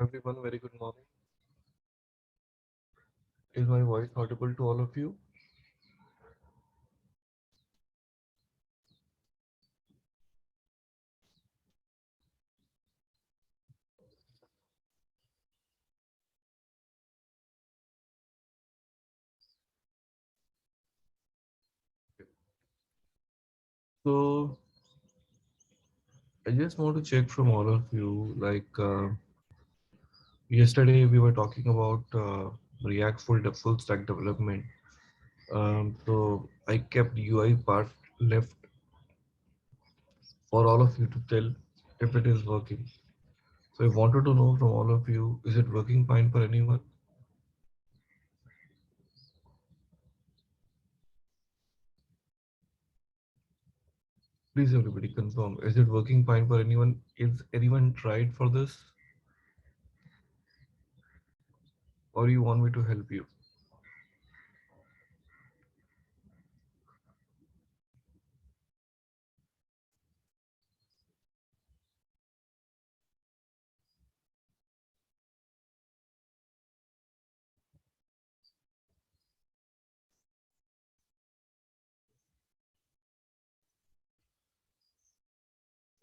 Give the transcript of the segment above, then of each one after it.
Everyone, very good morning. Is my voice audible to all of you? So, I just want to check from all of you. Yesterday, we were talking about React full stack development. So, I kept UI part left for all of you to tell if it is working. So, I wanted to know from all of you, is it working fine for anyone? Please, everybody, confirm. Is it working fine for anyone? Is anyone tried for this, or you want me to help you?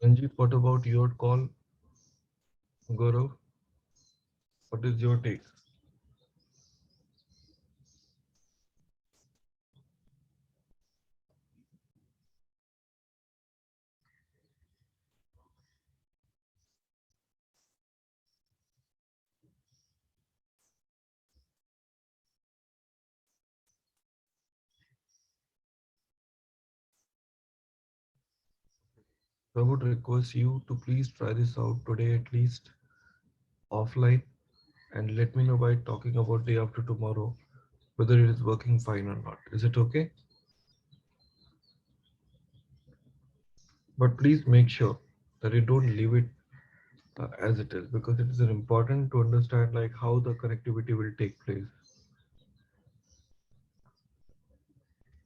Ranjit, what about your call? Gaurav, what is your take? I would request you to please try this out today at least offline and let me know by talking about day after tomorrow whether it is working fine or not. Is it okay? But please make sure that you don't leave it as it is because it is important to understand like how the connectivity will take place.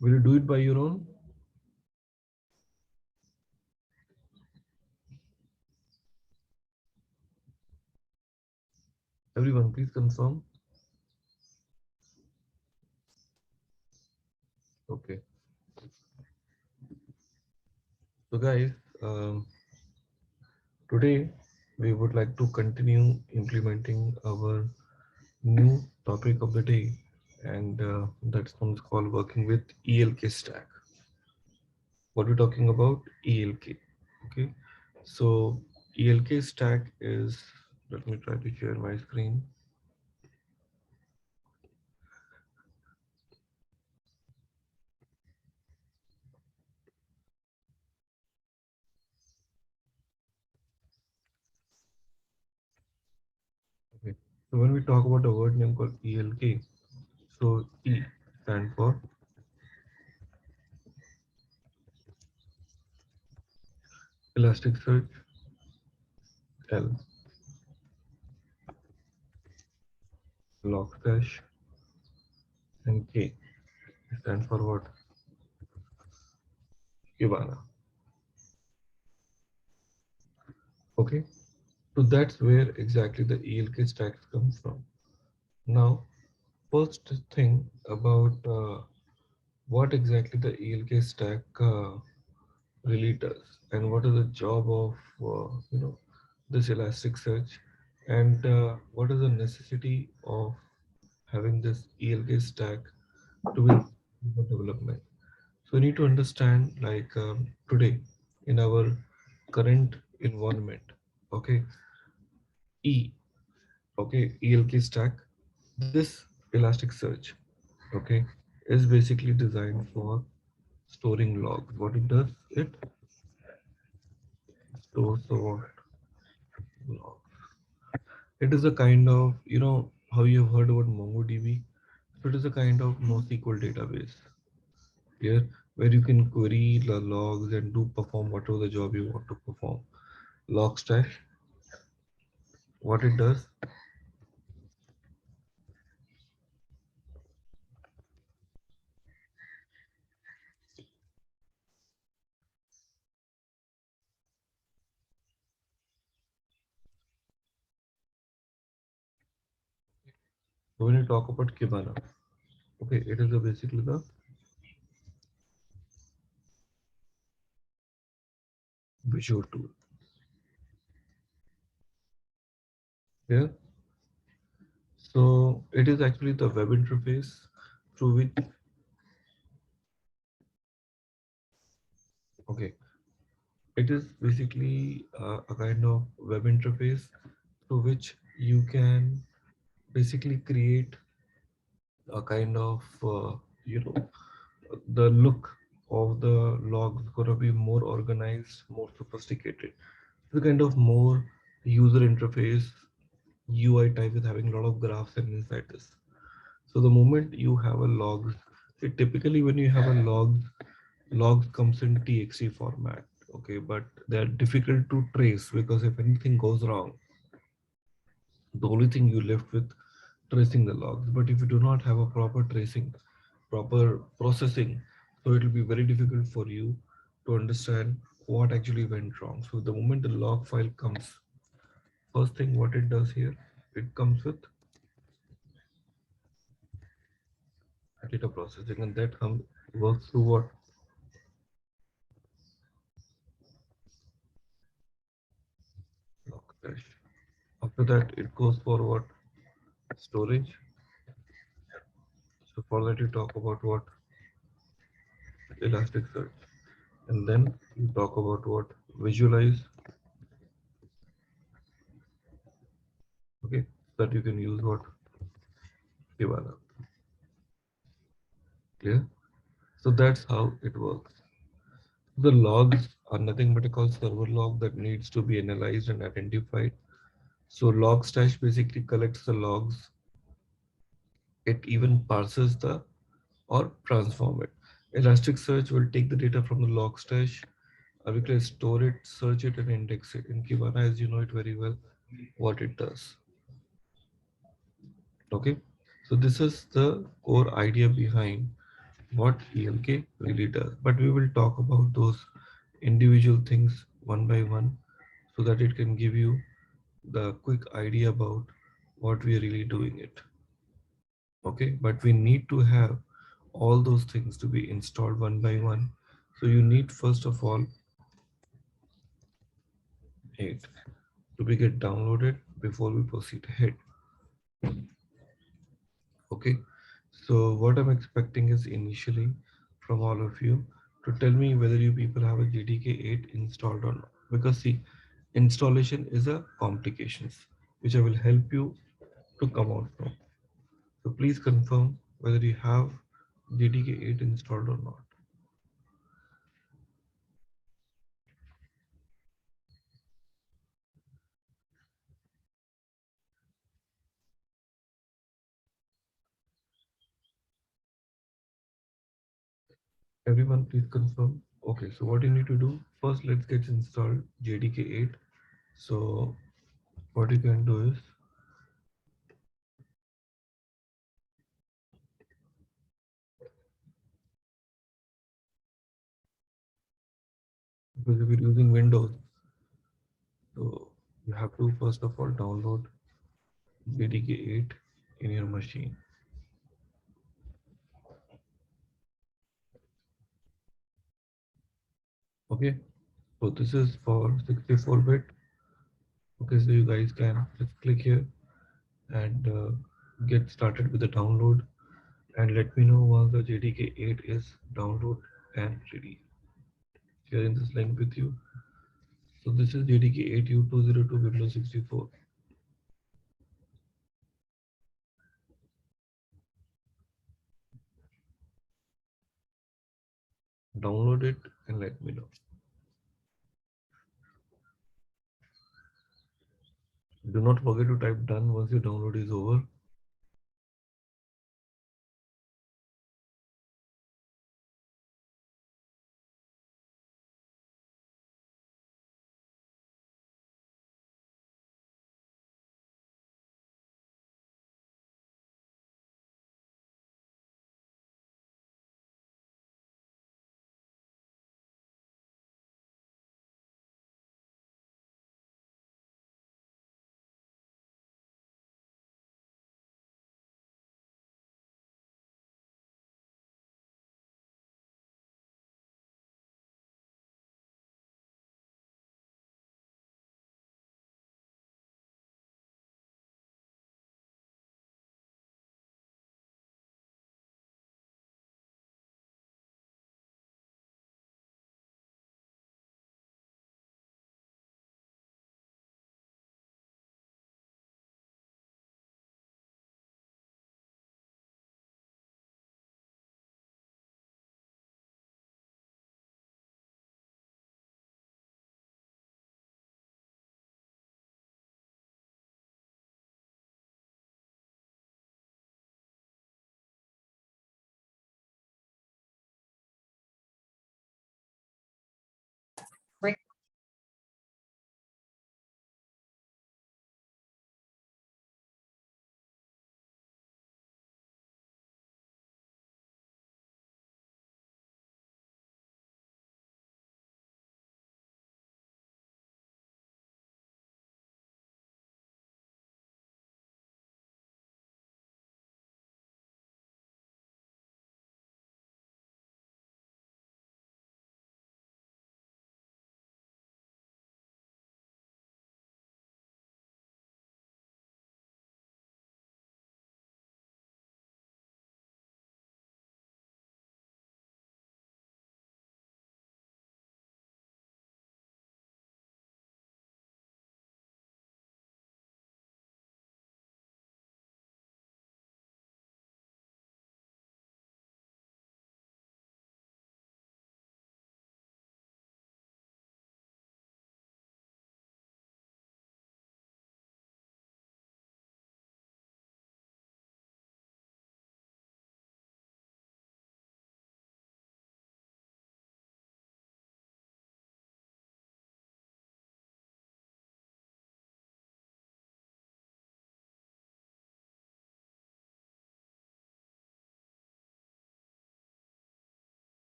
Will you do it by your own? Everyone, please confirm. Okay. So guys, um, today we would like to continue implementing our new topic of the day, and that one's called working with ELK stack. What we're talking about ELK. Okay, so ELK stack is, let me try to share my screen. Okay, so when we talk about a word name called ELK, so E stand for Elasticsearch, L Logstash, and K stand for what? Kibana. Okay, so that's where exactly the ELK stacks comes from. Now, first thing about what exactly the ELK stack really does, and what is the job of this Elasticsearch, and what is the necessity of having this ELK stack to be for development. So we need to understand today in our current environment, okay, E, okay, ELK stack, this Elasticsearch, okay, is basically designed for storing logs. What it does, it stores the what? Logs. It is a kind of, how you have heard about MongoDB. So it is a kind of NoSQL database here where you can query the logs and do perform whatever the job you want to perform. Logstash, what it does, So when you talk about Kibana, okay, it is basically the visual tool. Yeah. So it is actually the web interface through which, okay, it is basically a kind of web interface through which you can basically create a kind of, the look of the log is going to be more organized, more sophisticated. The kind of more user interface UI type is having a lot of graphs and inside this. So the moment you have a log, see, typically when you have a logs comes in txt format, okay, but they're difficult to trace because if anything goes wrong, the only thing you left with tracing the logs. But if you do not have a proper tracing, proper processing, so it will be very difficult for you to understand what actually went wrong. So the moment the log file comes, first thing what it does here, it comes with data processing, and that works through what? Logstash. After that, it goes for what? Storage. So for that, you talk about what? Elasticsearch. And then you talk about what? Visualize. Okay, that you can use what? Kibana. Clear? So that's how it works. The logs are nothing but a called server log that needs to be analyzed and identified. So Logstash basically collects the logs. It even parses the or transform it. Elasticsearch will take the data from the Logstash, we can store it, search it, and index it. In Kibana, as you know it very well, what it does. Okay, so this is the core idea behind what ELK really does. But we will talk about those individual things one by one so that it can give you the quick idea about what we are really doing it. Okay, but we need to have all those things to be installed one by one. So you need first of all it to be get downloaded before we proceed ahead. Okay, so what I'm expecting is initially from all of you to tell me whether you people have a JDK 8 installed or not. Because see, installation is a complications which I will help you to come out from. So please confirm whether you have JDK 8 installed or not. Everyone please confirm. Okay, so what you need to do first, let's get installed JDK 8. So what you can do is, because if you're using Windows, so you have to first of all download JDK 8 in your machine. Okay, so this is for 64-bit. Okay, so you guys can just click here and get started with the download, and let me know once the JDK 8 is download and ready. Sharing this link with you. So this is JDK 8 U202 Windows 64. Download it and let me know. Do not forget to type done once your download is over.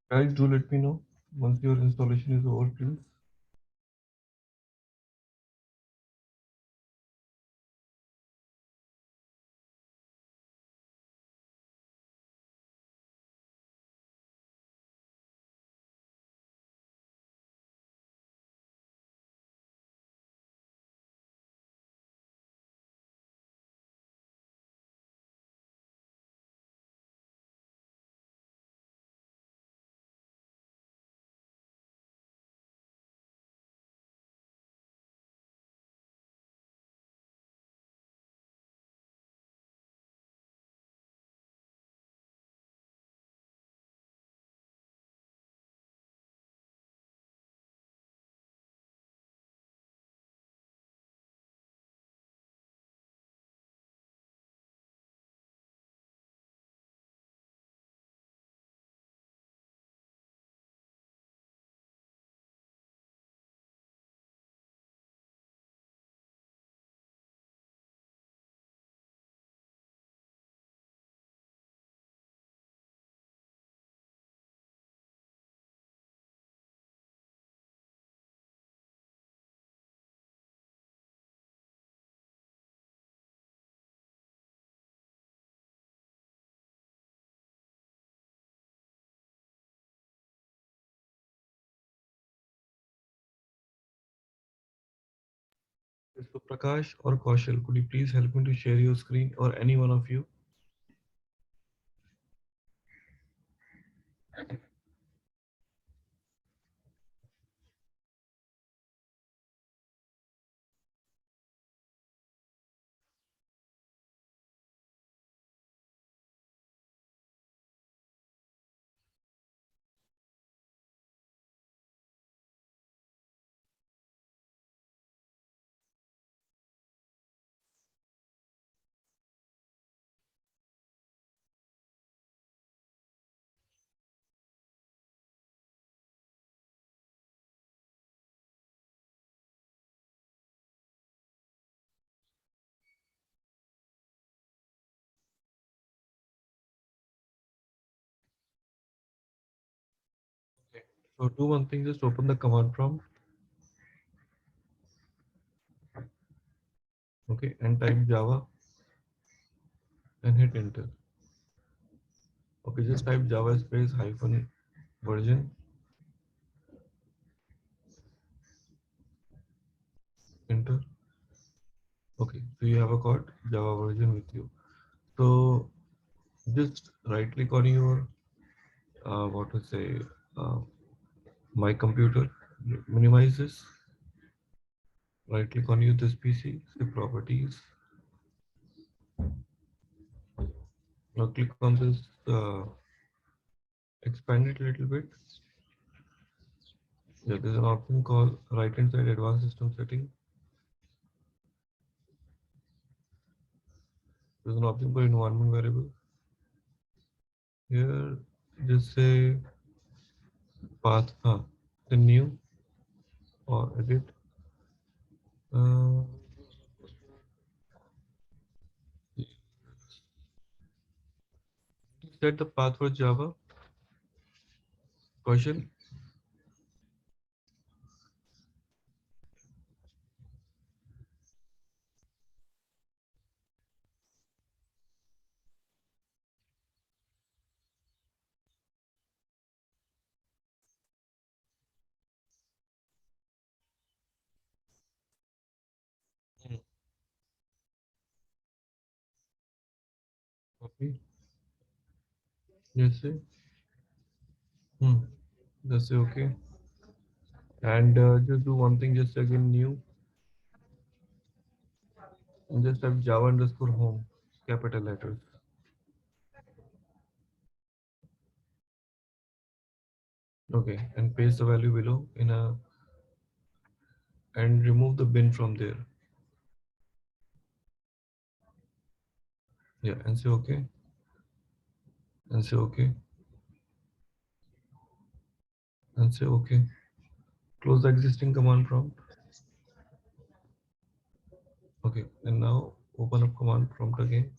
Guys, do let me know once your installation is over, please. So Prakash or Kaushal, could you please help me to share your screen, or any one of you? Okay. So do one thing, just open the command prompt, okay, and type Java and hit enter. Okay, just type Java space hyphen version, enter. Okay, so you have a got Java version with you. So just right click on your what to say uh, my computer, minimize this, right click on your this PC, say properties. Now click on this, expand it a little bit. Yeah, there's an option called right hand side advanced system setting. There's an option for environment variable. Here, just say path, then new or edit. Uh, set the path for Java. Question. Hmm. Copy. Just say. Hmm. Just say okay. And just do one thing. Just again new and just type Java underscore home, capital letters. Okay, and paste the value below in a and remove the bin from there. Yeah, and say okay, and say okay, and say okay. Close the existing command prompt. Okay, and now open up command prompt again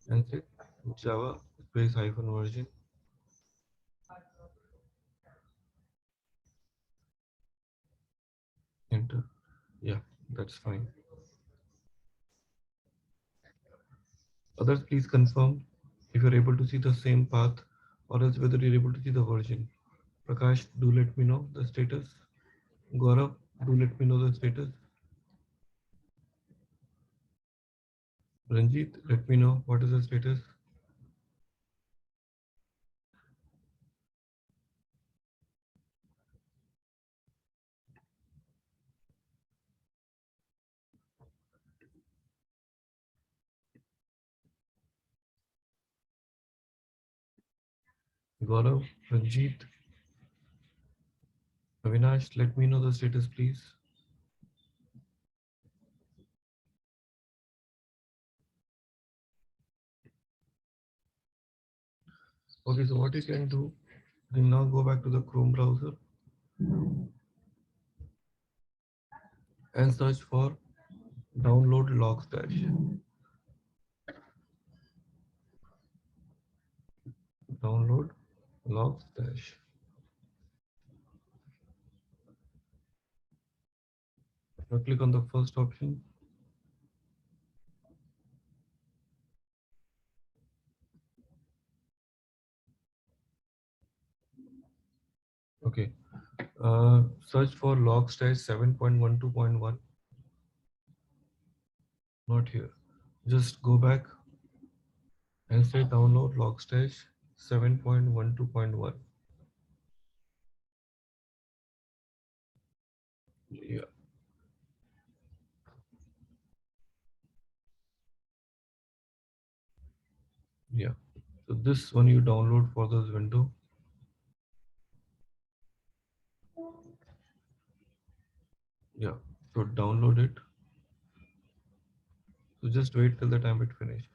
and say Java space hyphen version. Yeah, that's fine. Others, please confirm if you're able to see the same path or else whether you're able to see the version. Prakash, do let me know the status. Gaurav, do let me know the status. Ranjit, let me know what is the status. Gaurav, Ranjit, Avinash, let me know the status, please. Okay, so what you can do, you can now go back to the Chrome browser and search for download Logstash. Download Logstash. Now click on the first option. Okay. Search for Logstash 7.12.1. Not here. Just go back and say download Logstash 7.12.1. Yeah, yeah. So this one you download for this window. Yeah. So download it. So just wait till the time it finished.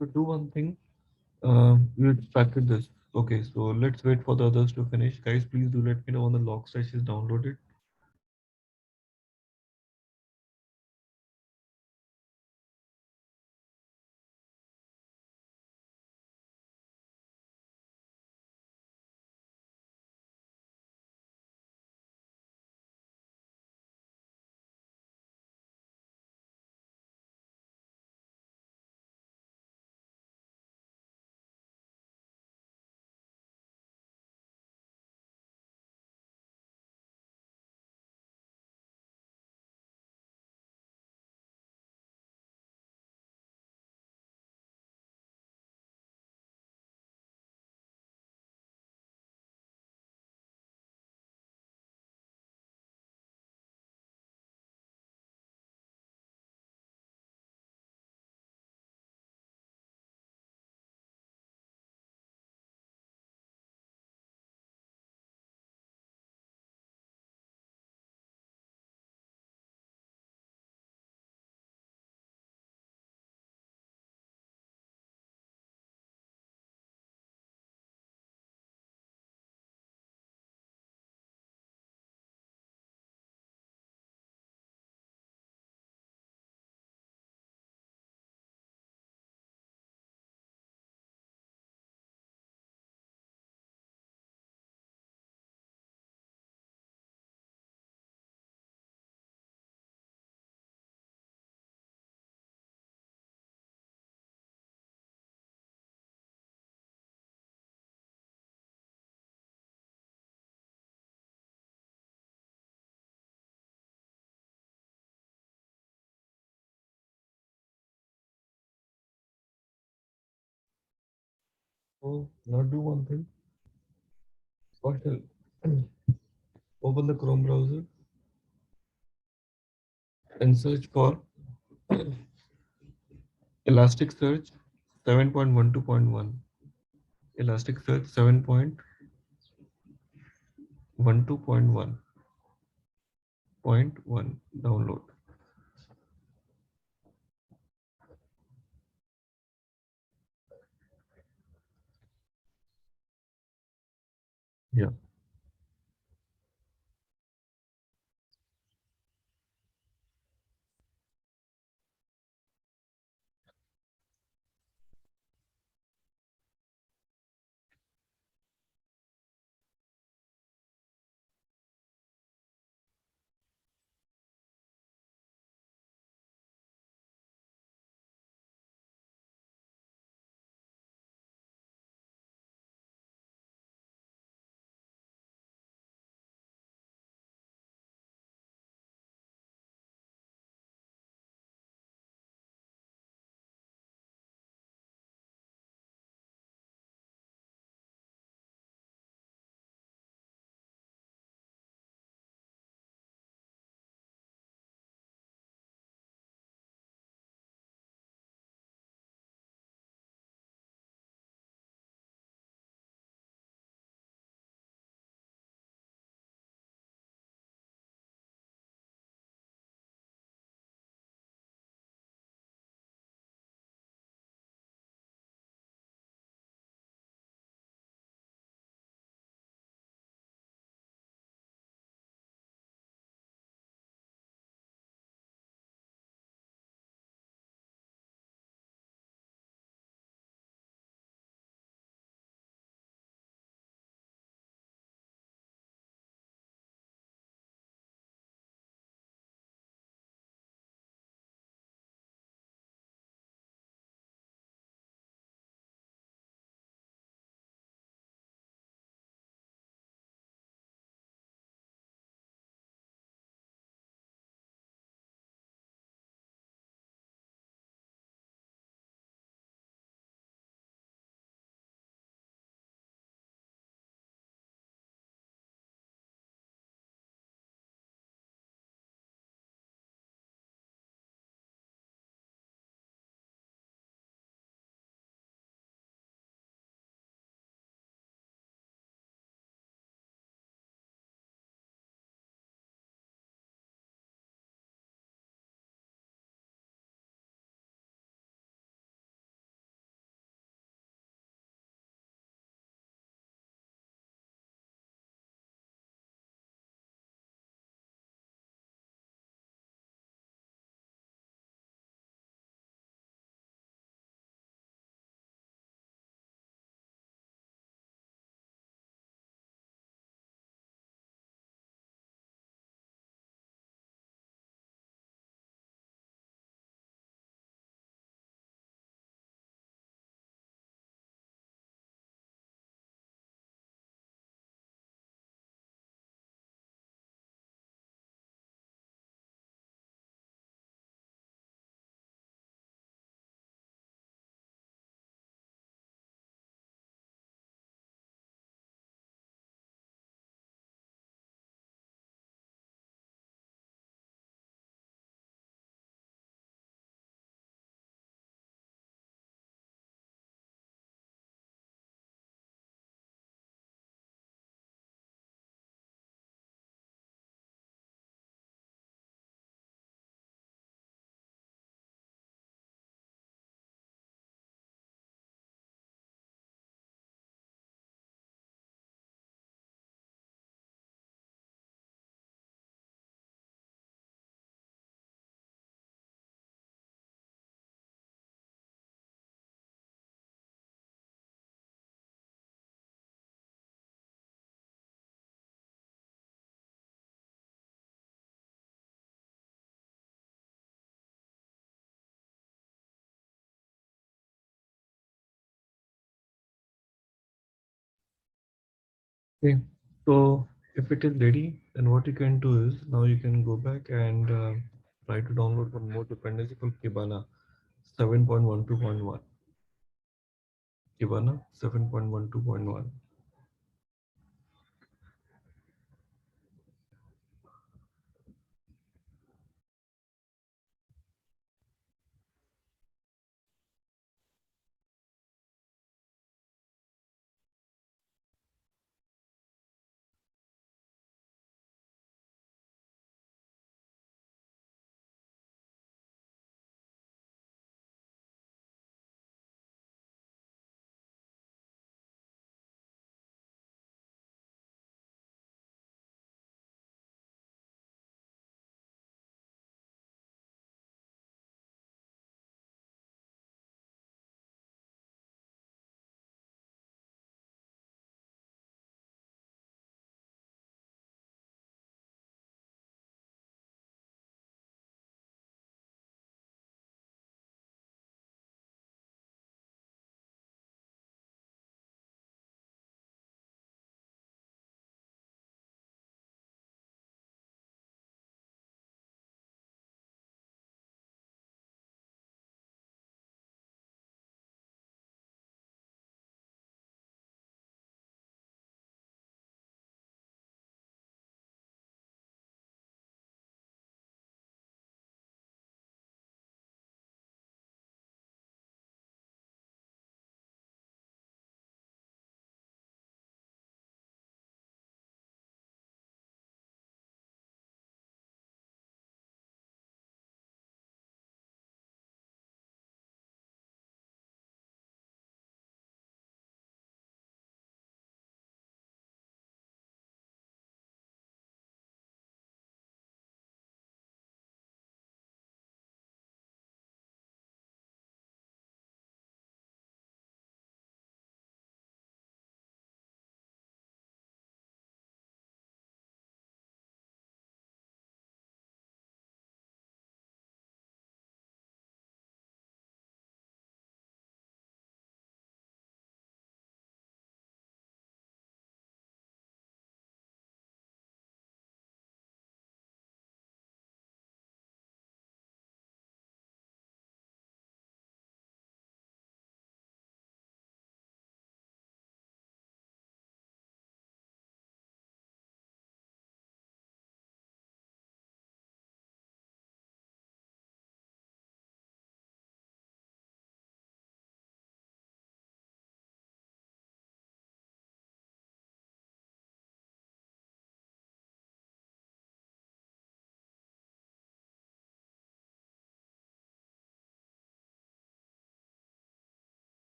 So do one thing. You extracted this. Okay, so let's wait for the others to finish. Guys, please do let me know when the Logstash is downloaded. So now do one thing. First, open the Chrome browser and search for Elasticsearch 7.12.1. Elasticsearch 7.12.1.1 download. Yeah. Okay. So if it is ready, then what you can do is now you can go back and try to download one more dependency called Kibana 7.12.1. Kibana 7.12.1.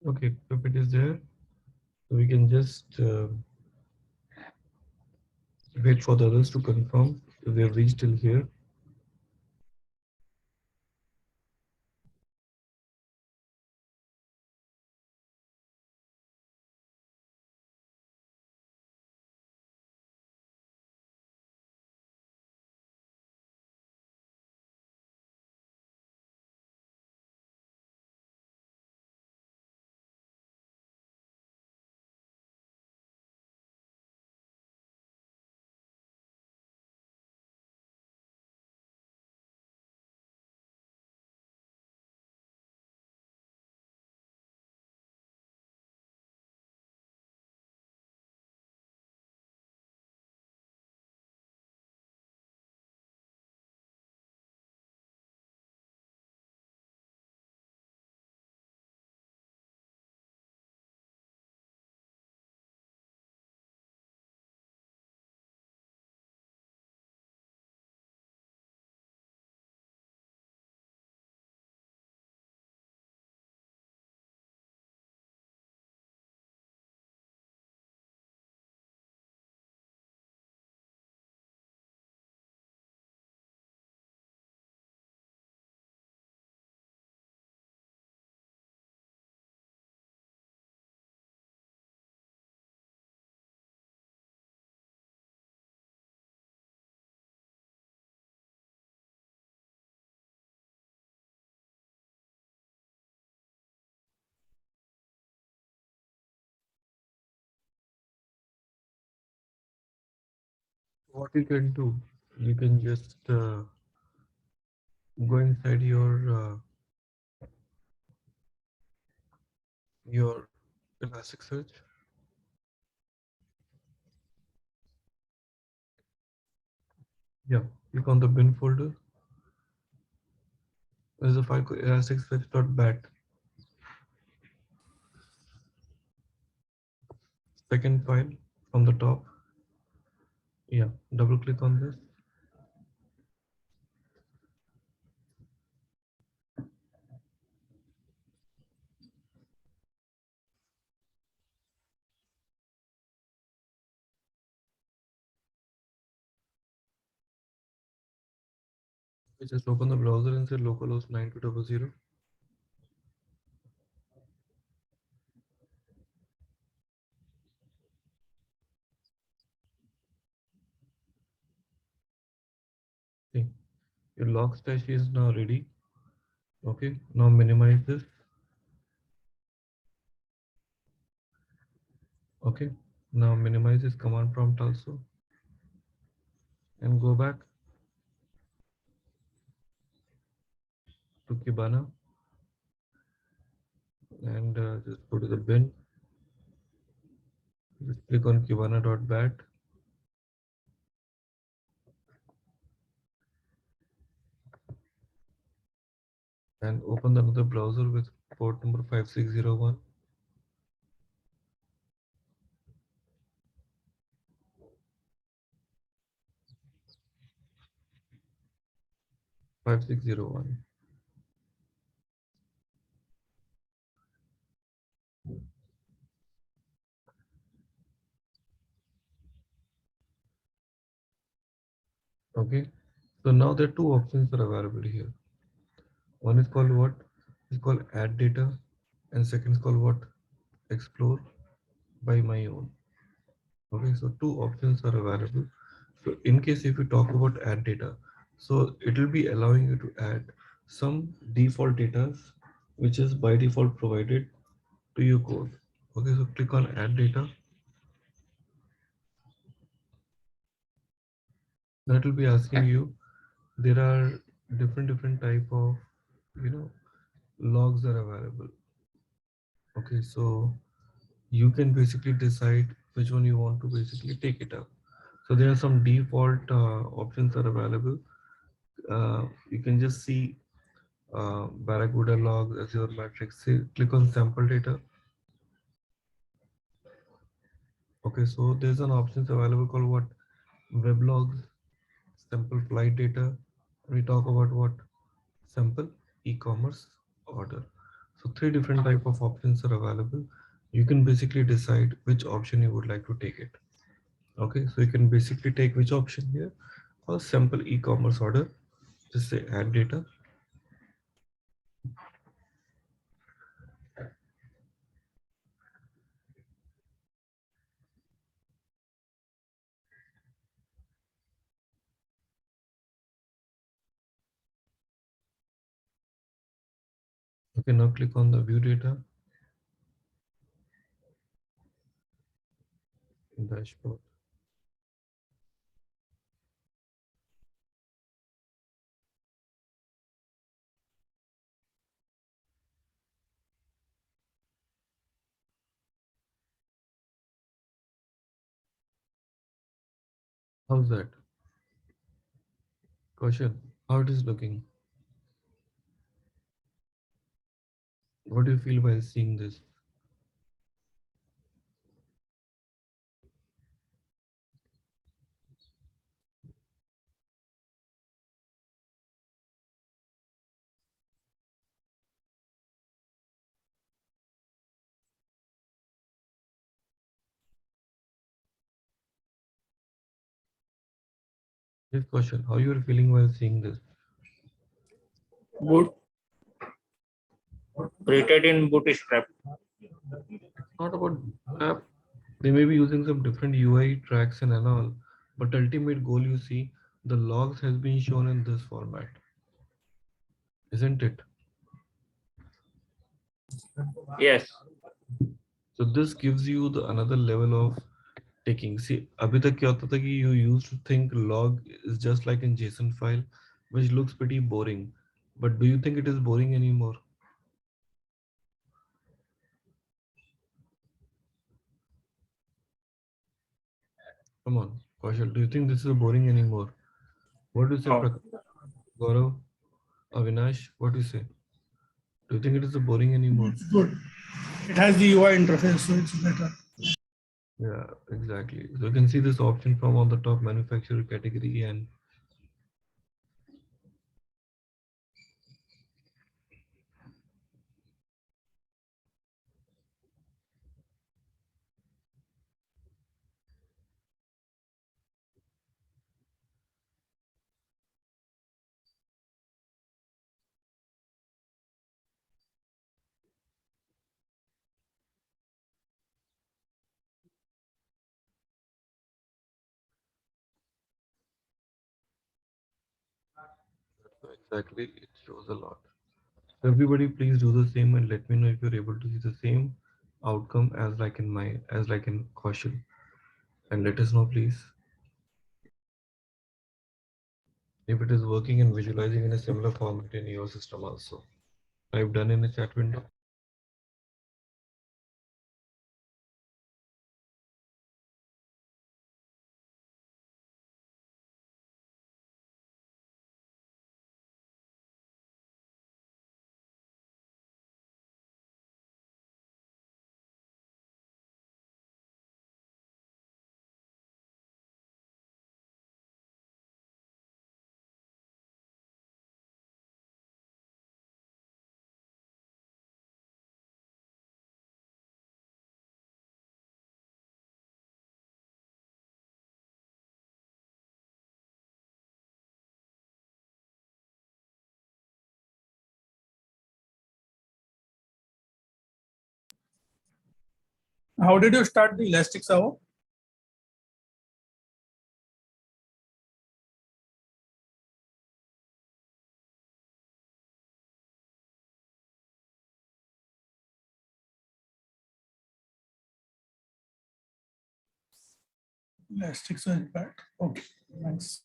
Okay, if it is there, we can just wait for the others to confirm if they've reached till here. What you can do, you can just go inside your Elasticsearch. Yeah, click on the bin folder. There's a file called elasticsearch.bat. Second file from the top. Yeah, double click on this. You just open the browser and say localhost 9200. Okay, your Logstash is now ready. Okay, now minimize this. Okay, now minimize this command prompt also and go back to Kibana and just go to the bin. Just click on kibana.bat and open another browser with port number 5601. 5601. Okay, so now there are two options are available here. One is called what? It's called add data, and second is called what? Explore by my own. Okay, so two options are available. So in case if you talk about add data, so it will be allowing you to add some default data which is by default provided to your code. Okay, so click on add data. That will be asking you, there are different type of, you know, logs are available. Okay, so you can basically decide which one you want to basically take it up. So there are some default options are available. You can just see Barracuda logs, Azure Matrix. Say, click on sample data. Okay, so there's an options available called what? Web logs, sample flight data. We talk about what? Sample e-commerce order. So three different type of options are available. You can basically decide which option you would like to take it. Okay, so you can basically take which option here, or sample e-commerce order. Just say add data. Okay, now click on the view data in dashboard. How's that? Question, how it is looking? What do you feel while seeing this? This question, how you are feeling while seeing this? Good. Created in Bootstrap. It's not about app. They may be using some different UI tracks and all, but ultimate goal you see, the logs has been shown in this format, isn't it? Yes. So this gives you the another level of taking. See, abhi tak kya hota tha ki you used to think log is just like in JSON file, which looks pretty boring. But do you think it is boring anymore? Come on, Kaushal, do you think this is boring anymore? What do you say, No, Gaurav, Avinash? What do you say? Do you think it is boring anymore? it's good. It has the UI interface, so it's better. Yeah, exactly. So you can see this option from on the top manufacturer category, and so exactly it shows a lot. So everybody, please do the same and let me know if you're able to see the same outcome as like in caution, and let us know, please, if it is working and visualizing in a similar format in your system also. I've done in the chat window. How did you start the Elastic server? Elasticsearch back. Okay, nice.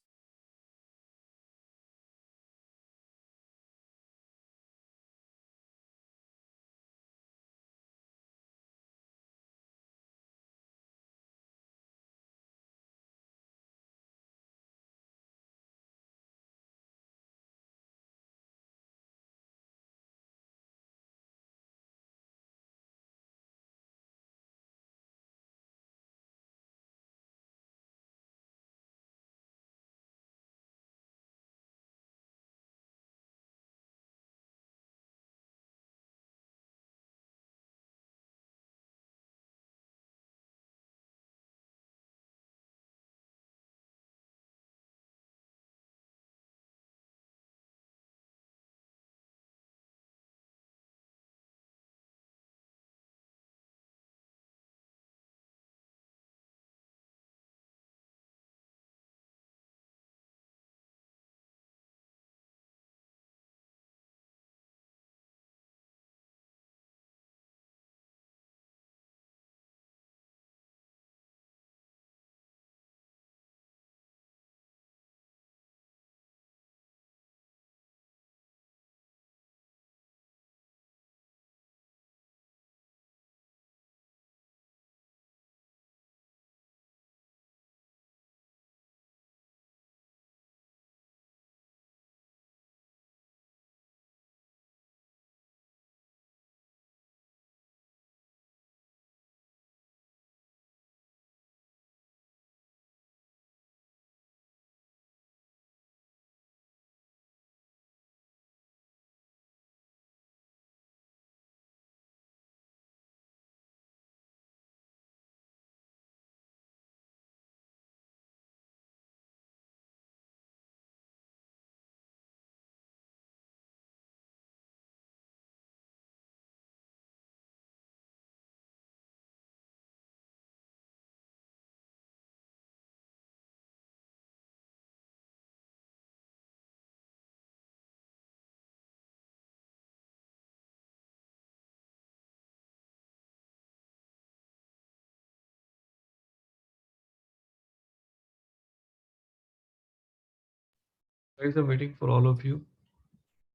Guys, I'm waiting for all of you.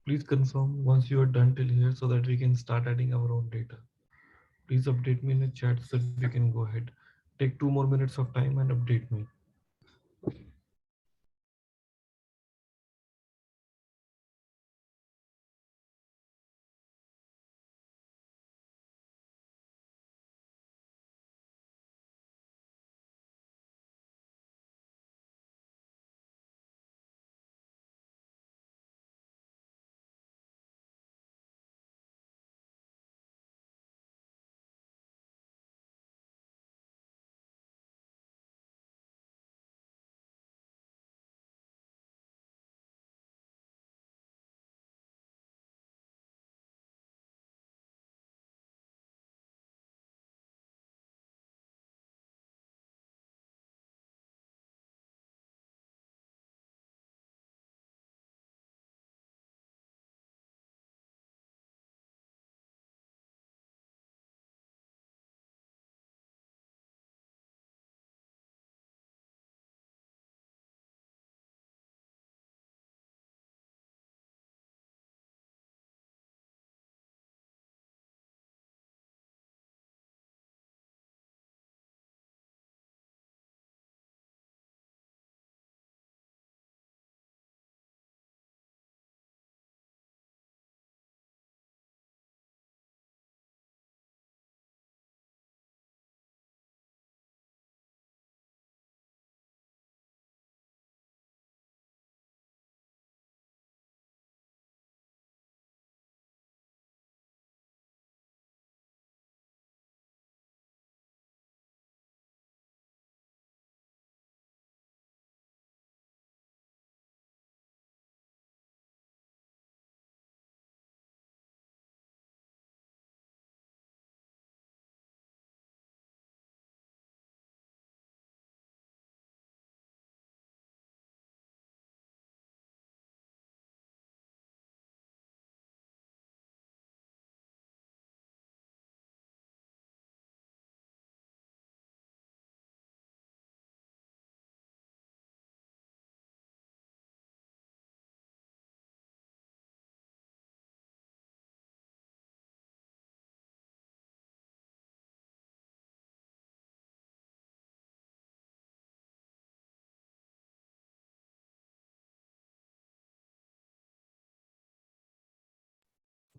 Please confirm once you are done till here so that we can start adding our own data. Please update me in the chat so that we can go ahead. Take 2 more minutes of time and update me.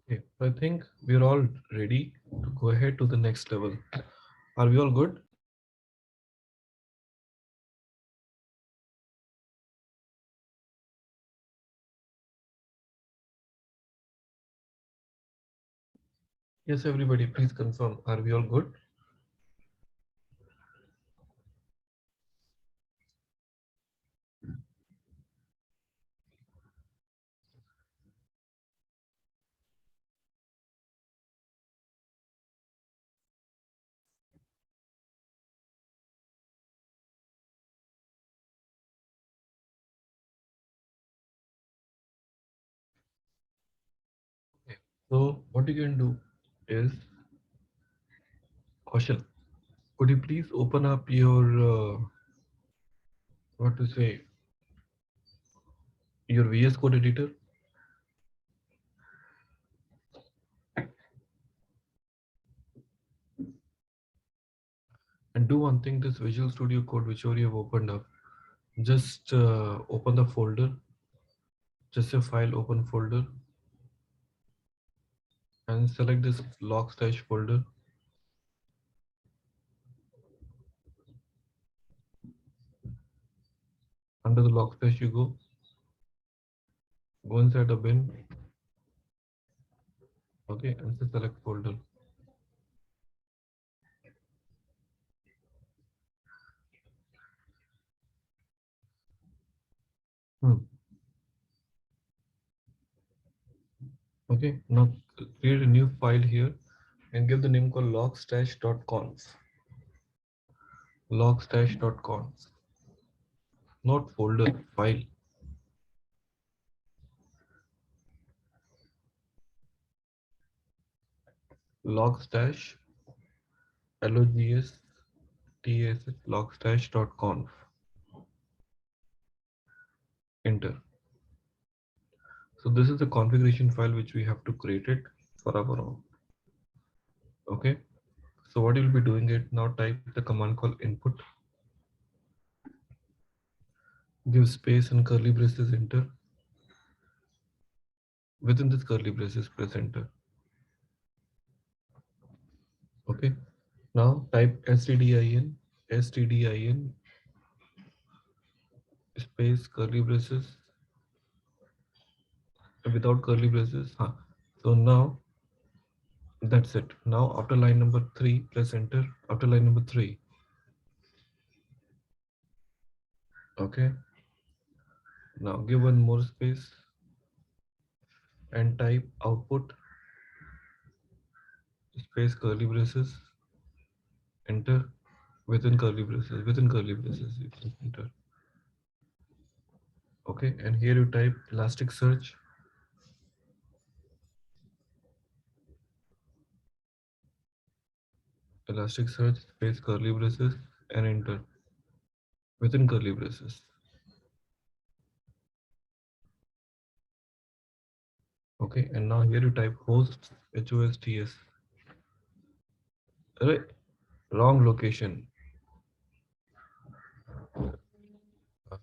Okay, so I think we're all ready to go ahead to the next level. Are we all good? Yes, everybody, please confirm. Are we all good? Okay. So what you can do is, Kaushal, could you please open up your what to say, your VS Code editor, and do one thing. This Visual Studio Code, whichever you have opened up, just open the folder, just a file open folder, and select this Logstash folder. Under the Logstash, you go inside the bin, okay, and say select folder. Hmm. Okay, now create a new file here and give the name called logstash.conf. Logstash.conf, not folder, file. Logstash, LOGS logstash.conf. Enter. So this is the configuration file which we have to create it for our own. Okay. So what you'll be doing it now, type the command called input, give space and curly braces, enter. Within this curly braces, press enter. Okay. Now type stdin space curly braces without curly braces. Huh. So now that's it. Now after line number 3, press enter. After line number 3. Okay. Now give one more space and type output space curly braces, enter. Within curly braces, you can enter. Okay, and here you type Elasticsearch, Elasticsearch space curly braces and enter within curly braces. Okay, and now here you type hosts, HOSTS. Right, wrong location.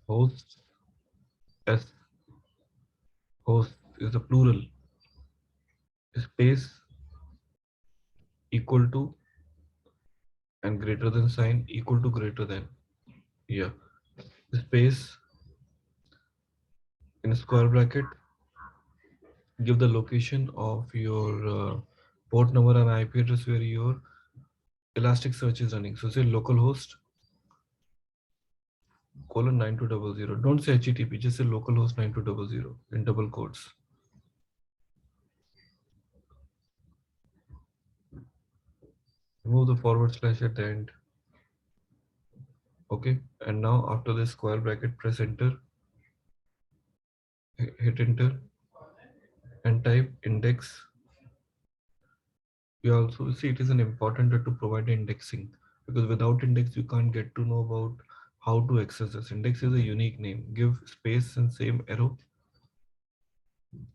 Hosts S, host is the plural. Space equal to and greater than sign equal to greater than. Yeah, space in a square bracket, give the location of your port number and IP address where your Elasticsearch is running. So say localhost colon 9200. Don't say HTTP, just say localhost 9200 in double quotes. Remove the forward slash at the end. Okay, and now after this square bracket, press enter, hit enter, and type index. You also see it is an important to provide indexing, because without index you can't get to know about how to access this. Index is a unique name. Give space and same arrow,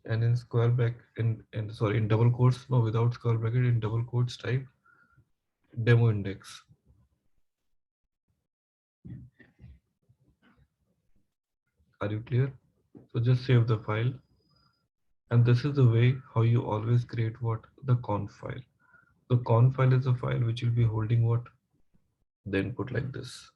and in square bracket in double quotes, no, without square bracket, in double quotes type demo index. Are you clear? So just save the file, and this is the way how you always create what? The conf file. The conf file is a file which will be holding what? The input like this.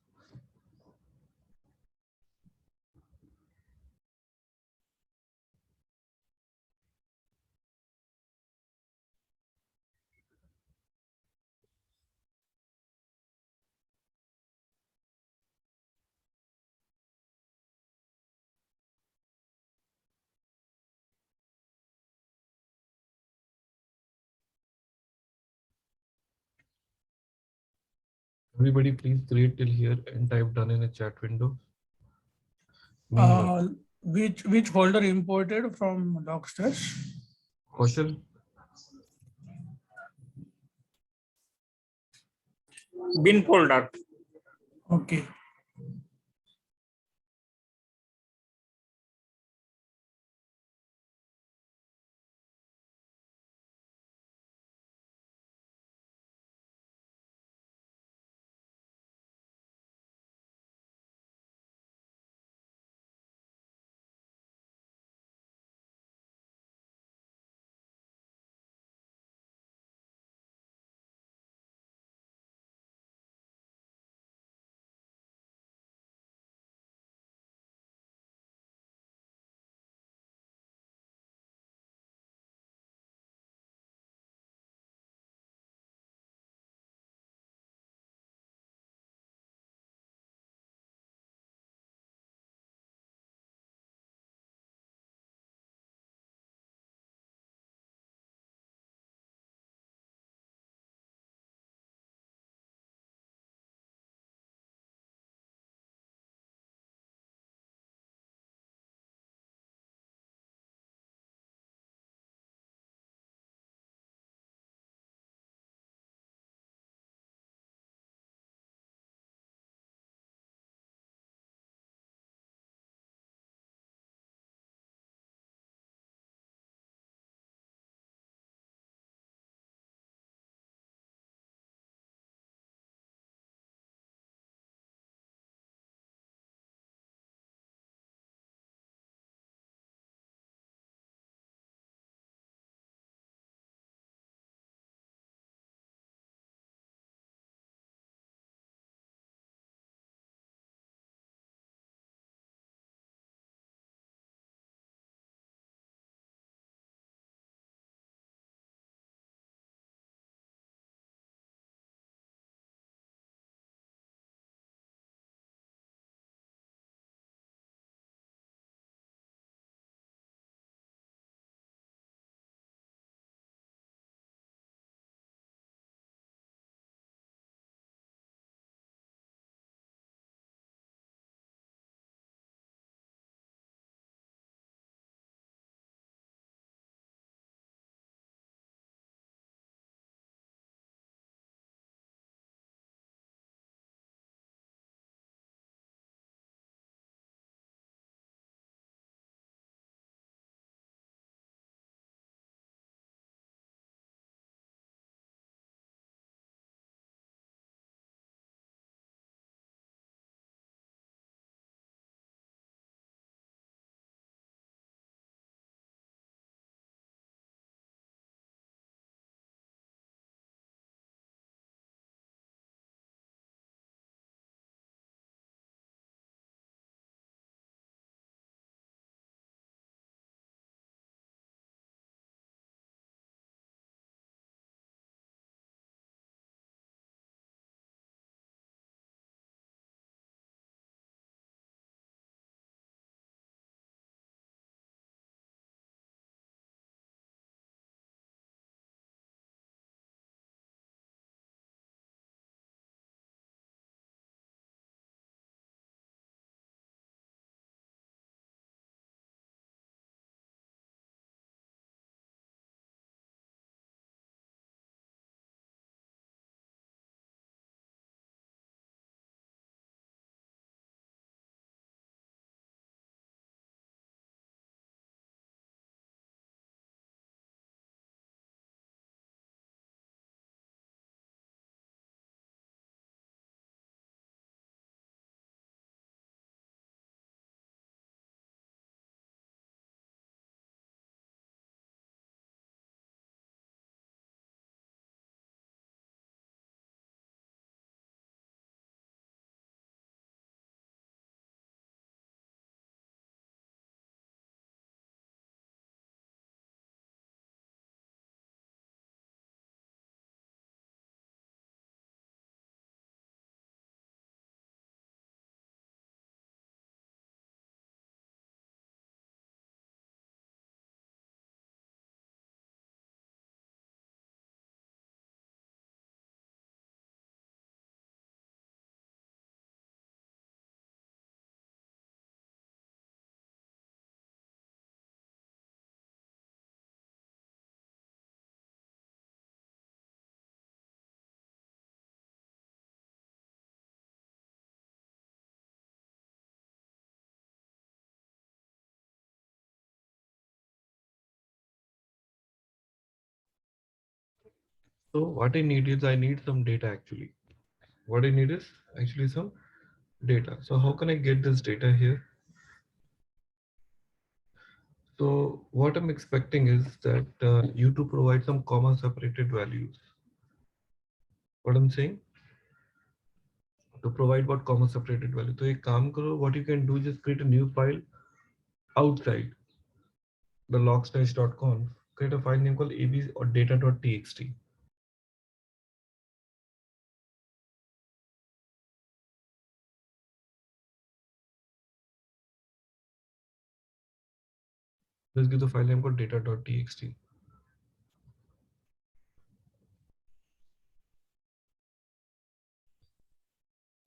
Everybody please create till here and type done in a chat window. Meanwhile, Uh, which folder imported from Logstash? Kaushal, Bin folder. Okay. So what I need is I need some data actually. What I need is actually some data. So how can I get this data here? So what I'm expecting is that you to provide some comma separated values. What I'm saying, to provide what comma separated value. So एक काम करो, what you can do, just create a new file outside the logstash.conf. Create a file name called ab or data.txt. Just give the file name called data.txt.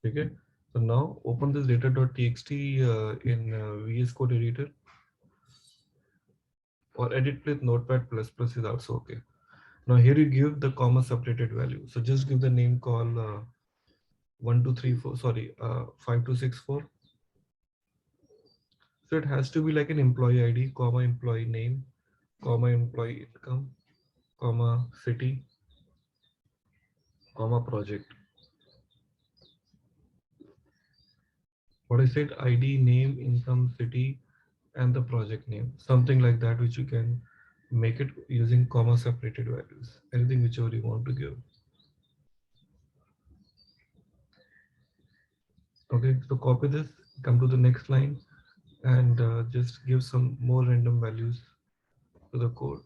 Okay. So now open this data.txt in VS Code editor, or edit with Notepad++ is also okay. Now here you give the comma separated value. So just give the name called 1234, sorry, 5264. So it has to be like an employee ID, comma employee name, comma employee income, comma city, comma project. What I said, ID, name, income, city, and the project name, something like that, which you can make it using comma separated values, anything whichever you want to give. Okay, so copy this, come to the next line, and just give some more random values to the code.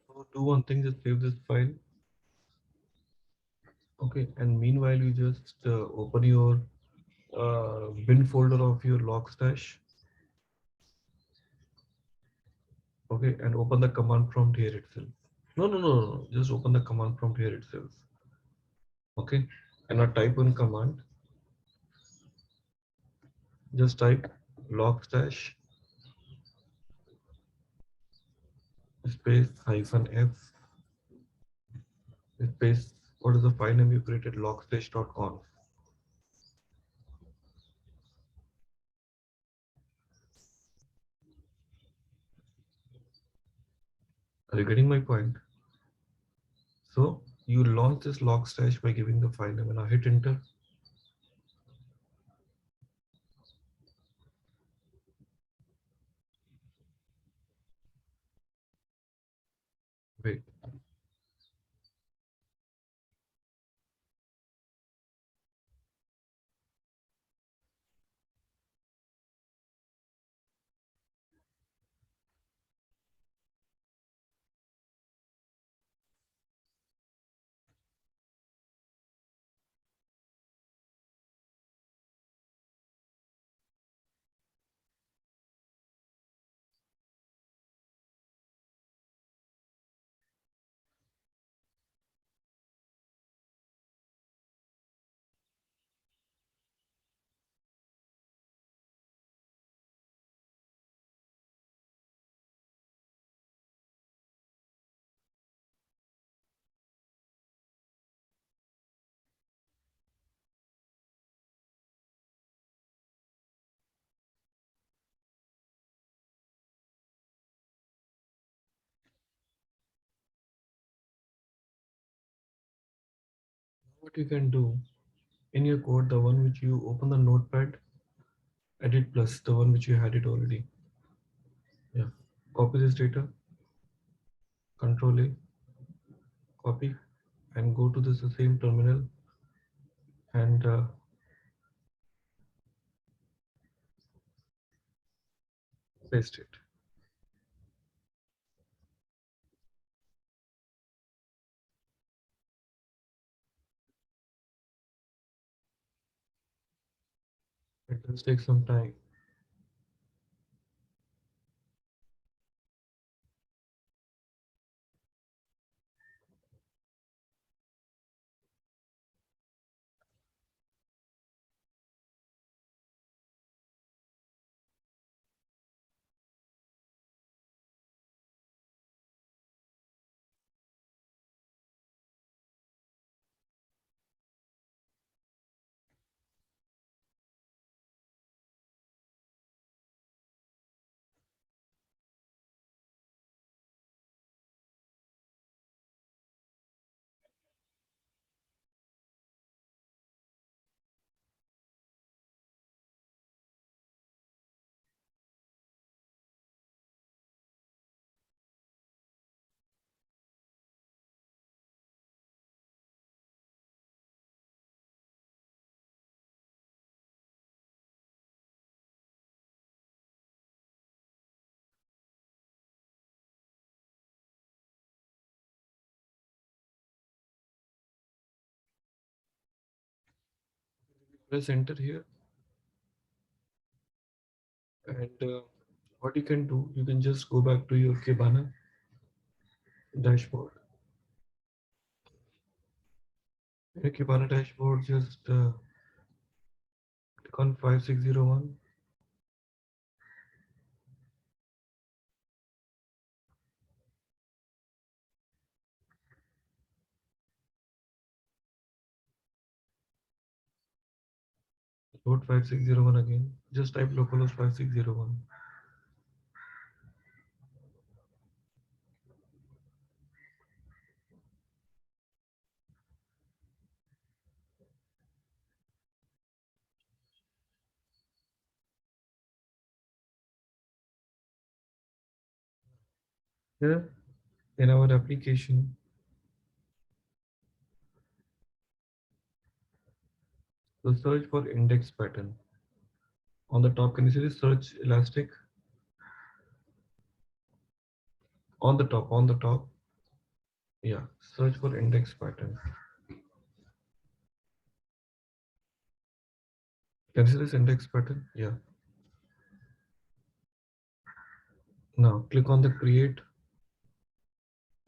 So do one thing, just save this file. Okay, and meanwhile you just open your bin folder of your Logstash. Okay, and open the command prompt here itself. No, just open the command prompt here itself. Okay, and now type one command. Just type Logstash space -f space, what is the file name you created, logstash.conf. Are you getting my point? So you launch this Logstash by giving the file name, and now hit enter. Wait, what you can do in your code, the one which you open the notepad, edit plus, the one which you had it already. Yeah. Copy this data, control A, copy, and go to this same terminal and paste it. It will take some time. Press enter here, and what you can do, you can just go back to your Kibana dashboard. In your Kibana dashboard, just click on 5601. Load 5601 again. Just type localhost 5601. Here in our application, so search for index pattern. On the top, can you see the search elastic? On the top. Yeah, search for index pattern. Can you see this index pattern? Yeah. Now click on the create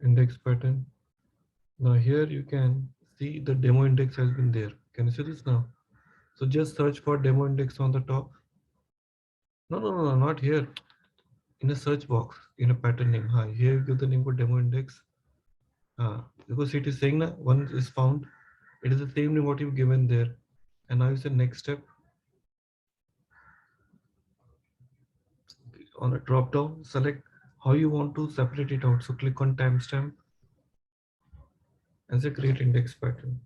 index pattern. Now here you can see the demo index has been there. Can you see this now? So just search for demo index on the top. No, not here. In a search box, in a pattern name. Hi, here you give the name for demo index. Because it is saying that one is found. It is the same name what you've given there. And now is the next step. On a drop down, select how you want to separate it out. So click on timestamp and say create index pattern.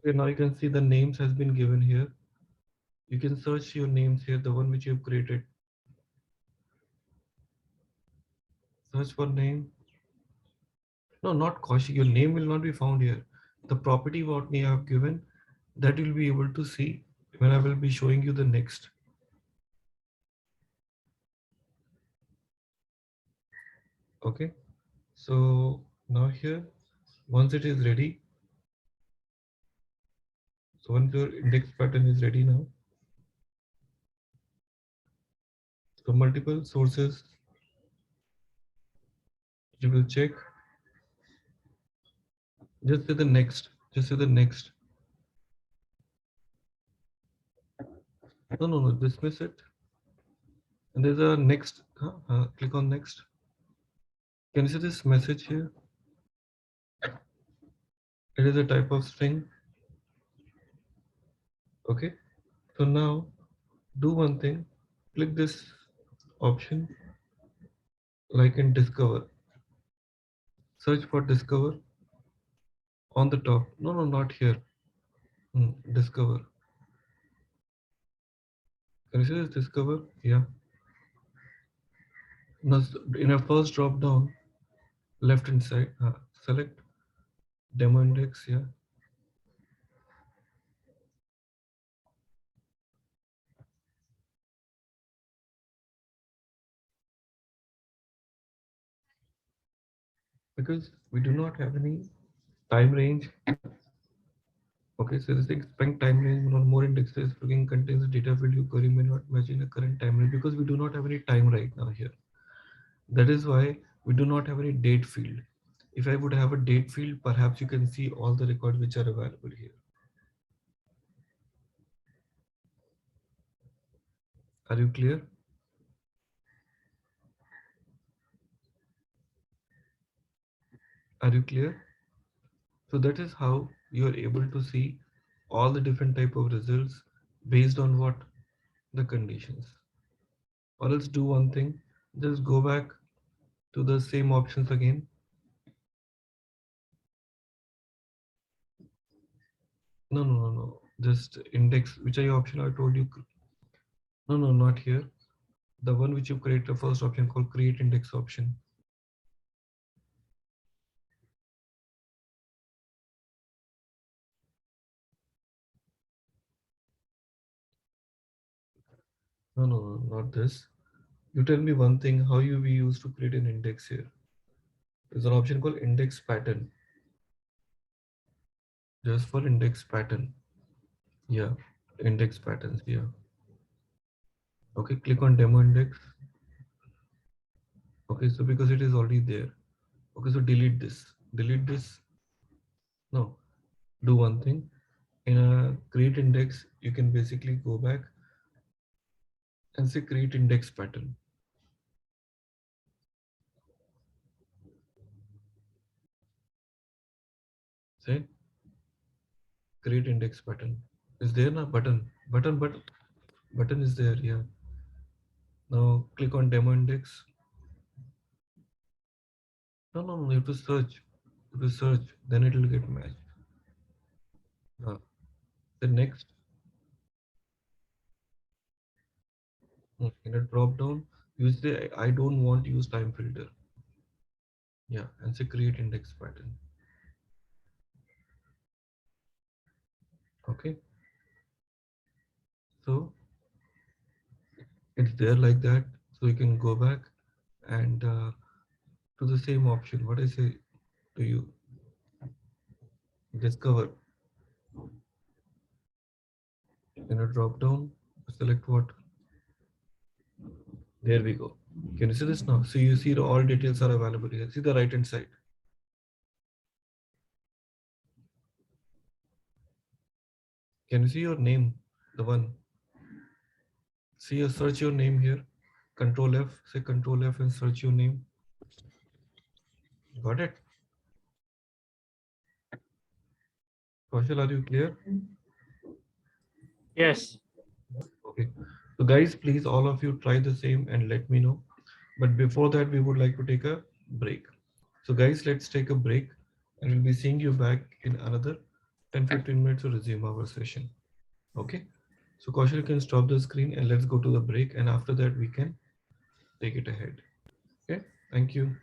Okay, now you can see the names has been given here. You can search your names here, the one which you've created. Search for name. No, not Kaushik. Your name will not be found here. The property what me I have given, that you'll be able to see when I will be showing you the next. Okay. So now here, once it is ready, so once your index pattern is ready now, so multiple sources you will check. Just say the next. Just say the next. No. Dismiss it. And there's a next. Click on next. Can you see this message here? It is a type of string. Okay. So now Do one thing, click this option like in Discover. Search for Discover on the top. No, no, not here. Discover. Can you see this Discover? Yeah. Now, in a first drop down, left hand side, select demo index. Yeah. Because we do not have any time range. Okay, so this expect time range on more indexes looking contains data field you query may not match in the current time range because we do not have any time right now here. That is why we do not have any date field. If I would have a date field, perhaps you can see all the records which are available here. Are you clear? Are you clear? So that is how you are able to see all the different type of results based on what the conditions. Or else do one thing, just go back to the same options again. No, no, no, no. Just index, which are your option I told you. No, no, not here. The one which you create the first option called create index option. No, no, no, not this. You tell me one thing, how you we use to create an index here. There's an option called index pattern. Just for index pattern. Yeah, index patterns. Yeah. Okay, click on demo index. Okay, so because it is already there. Okay, so delete this. Delete this. No, do one thing. In a create index, you can basically go back and say create index pattern. Say create index pattern. Is there na button? Button is there. Yeah. Now click on demo index. No, no, no. You have to search. You have to search. Then it will get matched. The next in a drop down, use the I don't want to use time filter. Yeah, and say create index pattern. Okay, so it's there like that. So you can go back and to the same option. What I say to you, discover in a drop down, select what. There we go. Can you see this now? So you see the all details are available here. See the right hand side. Can you see your name? The one. See you search your name here. Control F. Say Control F and search your name. Got it? Kaushal, are you clear? Yes. Okay. So guys, please all of you try the same and let me know. But before that, we would like to take a break. So guys, let's take a break and we'll be seeing you back in another 10-15 minutes to resume our session. Okay. So Kaushal, you can stop the screen and let's go to the break. And after that, we can take it ahead. Okay. Thank you.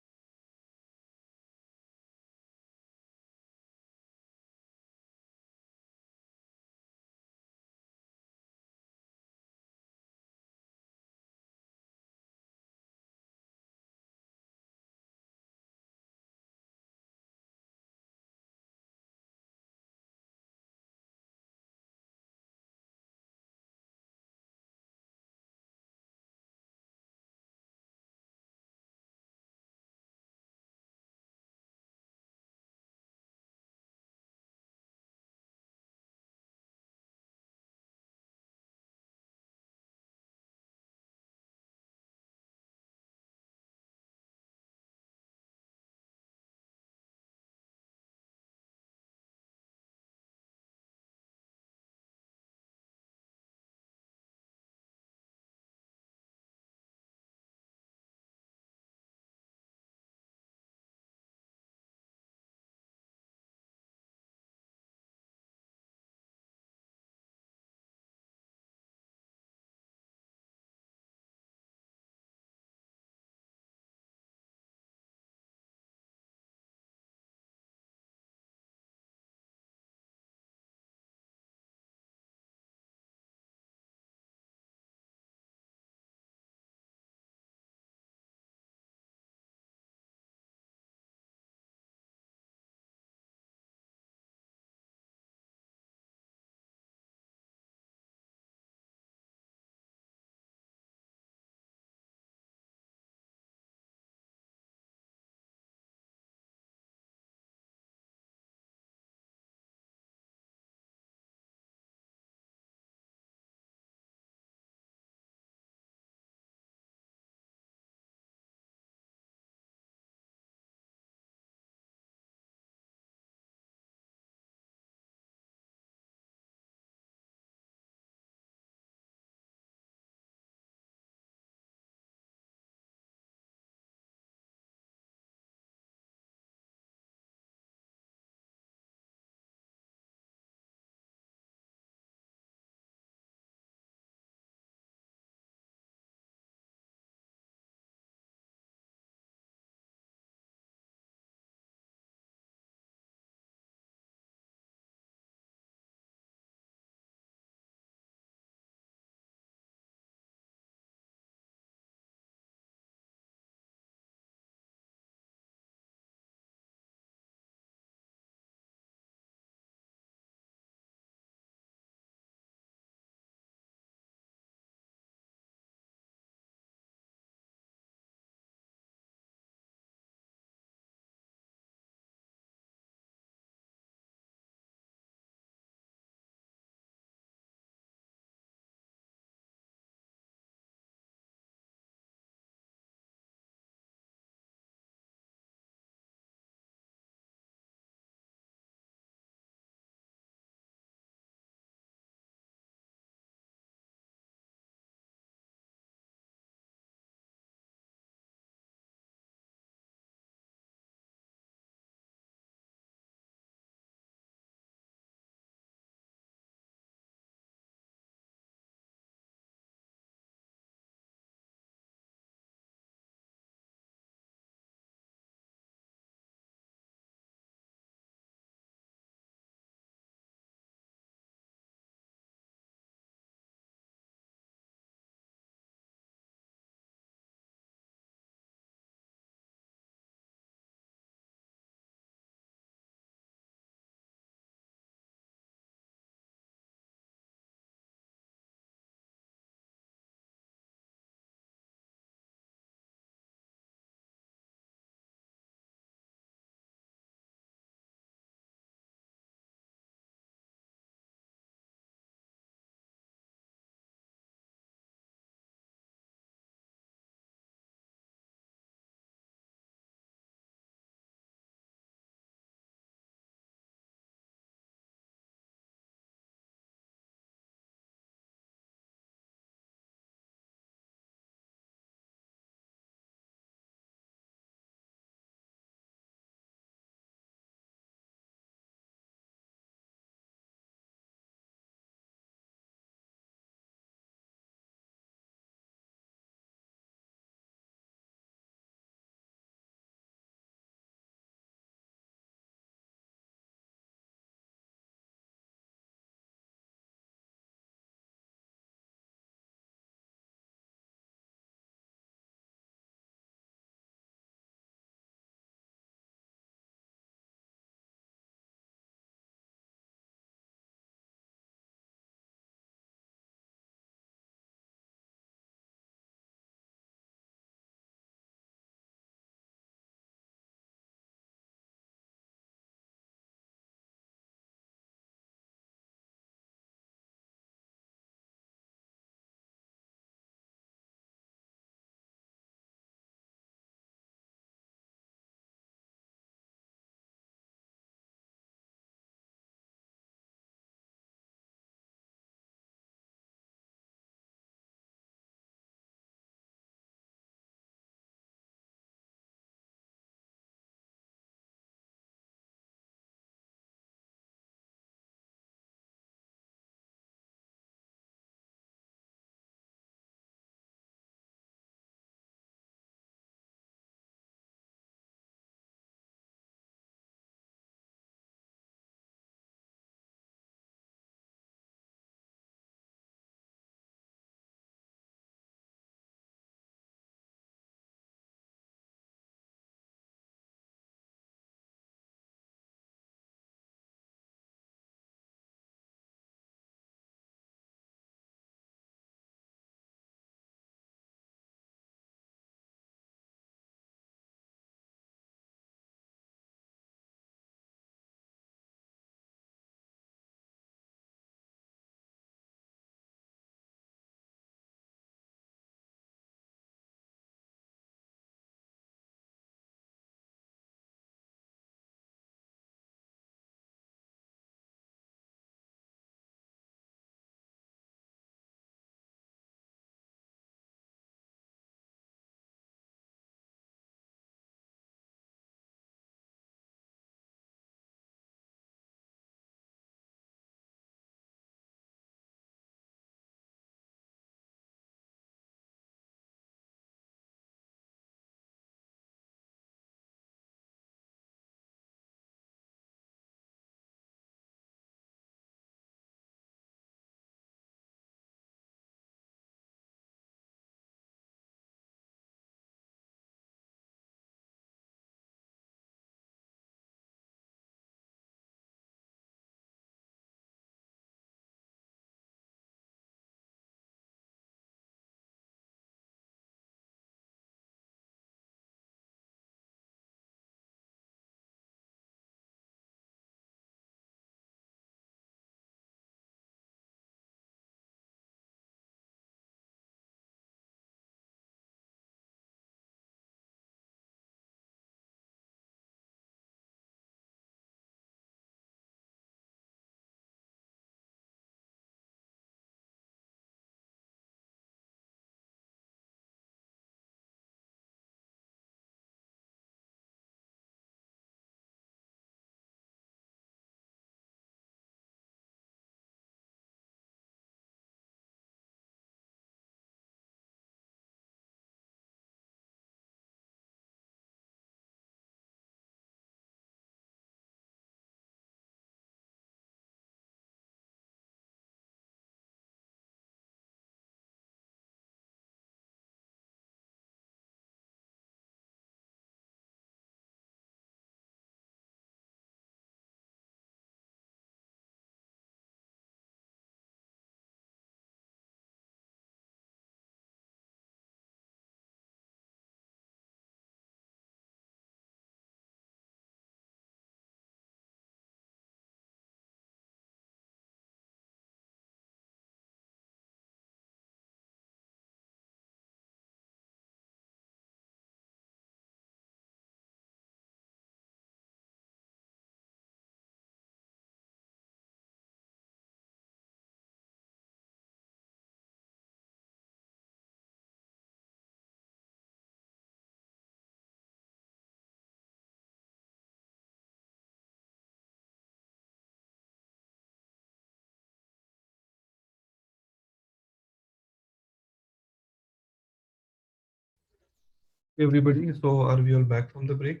Everybody, so are we all back from the break?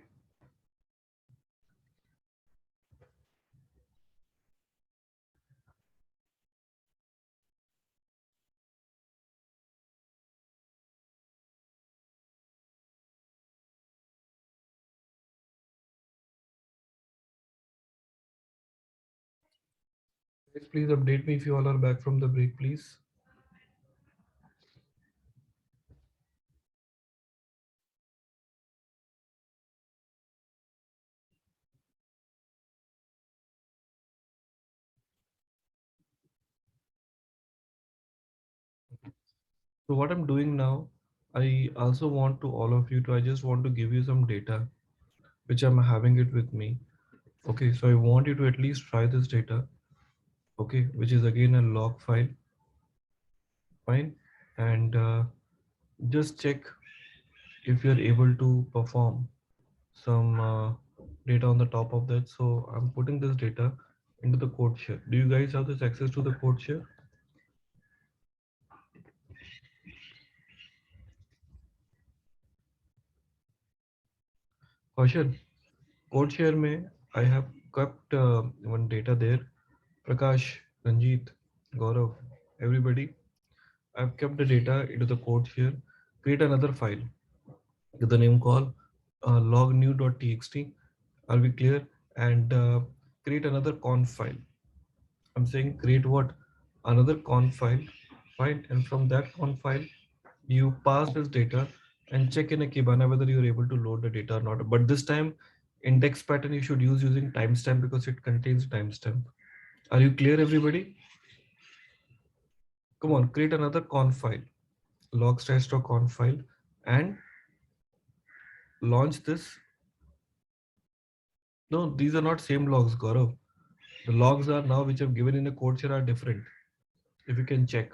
Guys, please update me if you all are back from the break, please. So what I'm doing now, I also want to all of you to, I just want to give you some data, which I'm having it with me. Okay, so I want you to at least try this data, okay, which is again a log file, fine, and just check if you're able to perform some data on the top of that. So I'm putting this data into the code share. Do you guys have this access to the code share? Kaushal, code share में I have kept one data there. Prakash, Ranjit, Gaurav, everybody. I've kept the data into the code share. Create another file with the name called lognew.txt. Are we clear? And create another conf file. I'm saying create what? Another conf file, fine. And from that conf file, you pass this data and check in a Kibana whether you're able to load the data or not. But this time, index pattern you should use using timestamp because it contains timestamp. Are you clear, everybody? Come on, create another conf file, logstash.conf file, and launch this. No, these are not same logs, Gaurav. The logs are now which I've given in the code share are different. If you can check.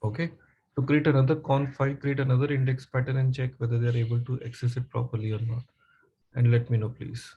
Okay. To create another conf file, create another index pattern and check whether they're able to access it properly or not. And let me know, please.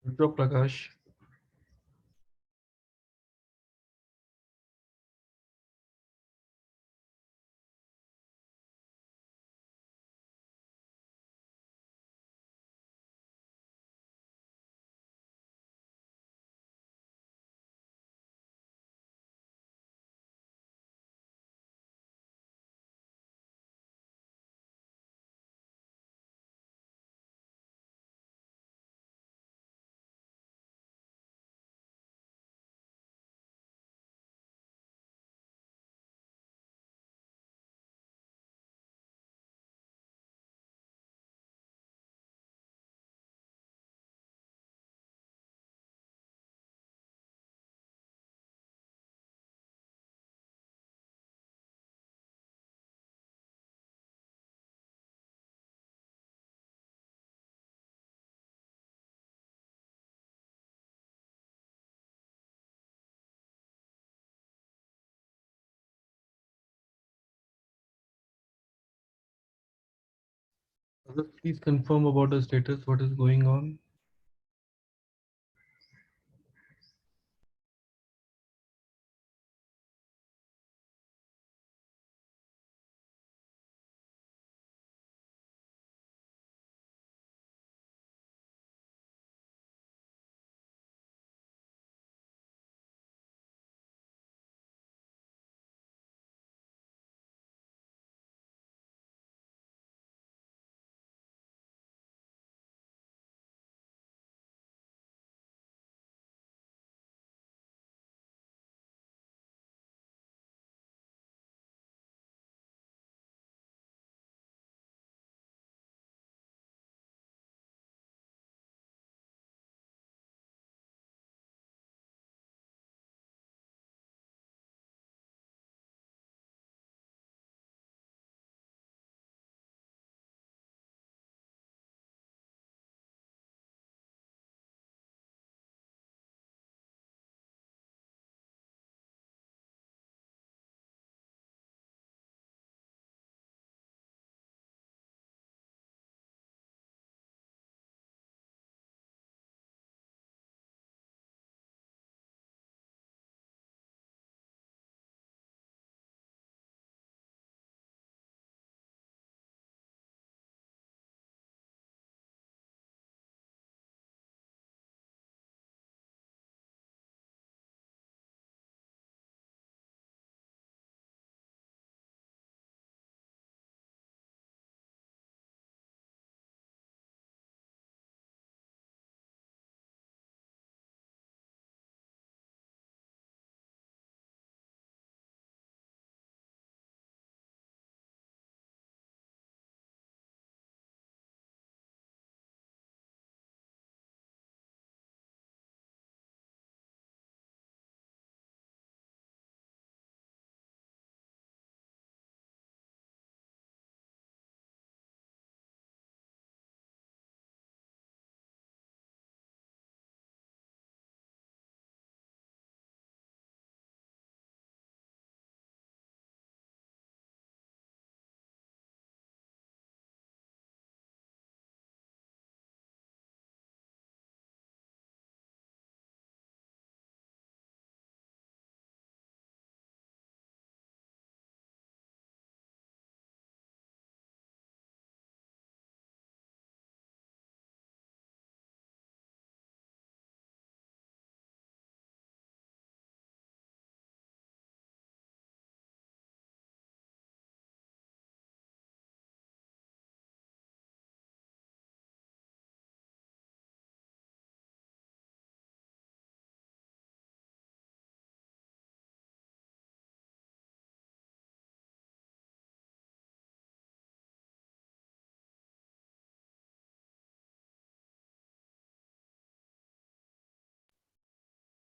Good job, Prakash. Others, please confirm about the status, what is going on.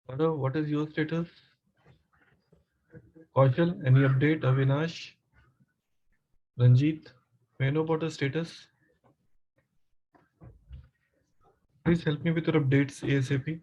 Madhav, what is your status? Kaushal, any update? Avinash, Ranjit, may I know about the status? Please help me with your updates ASAP.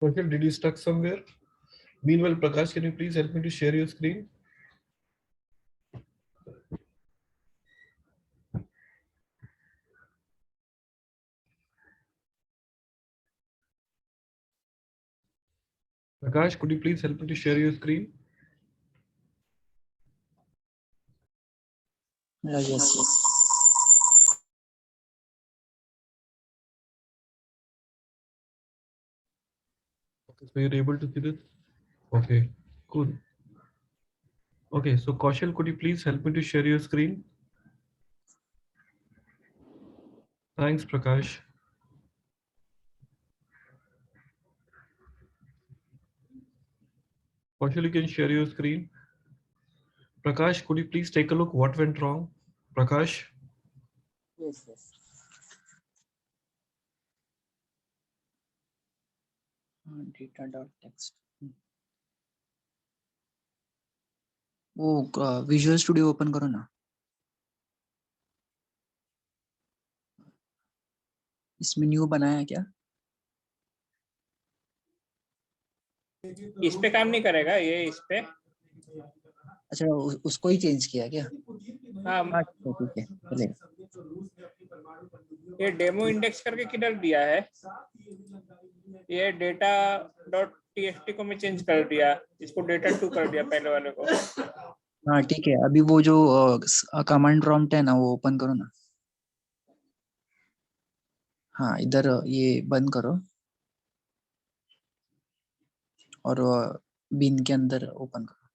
Okay, did you stuck somewhere? Meanwhile, Prakash, can you please help me to share your screen? Prakash, could you please help me to share your screen? Yes. Okay, so you're able to see this? Okay, cool. Okay, so Kaushal, could you please help me to share your screen? Thanks, Prakash. Kaushal, you can share your screen. Prakash, could you please take a look what went wrong? Prakash? Yes. Data.text. वो visual studio open करो ना, इसमें new बनाया क्या? इस पे काम नहीं करेगा ये इस पे। अच्छा, उसको ही चेंज किया क्या? हाँ, हाँ ठीक है चलेगा। ये डेमो इंडेक्स करके किधर दिया है? ये डेटा डॉट टीएक्सटी को मैं चेंज कर दिया, इसको डेटा 2 कर दिया पहले वाले को। हाँ ठीक है, अभी वो जो कमांड प्रॉम्प्ट है ना वो ओपन करो ना। हाँ इधर ये बंद करो और बिन के अंदर ओपन करो।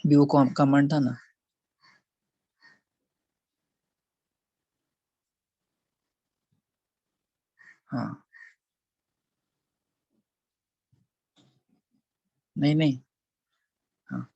अभी वो कमांड था ना, हाँ नहीं हाँ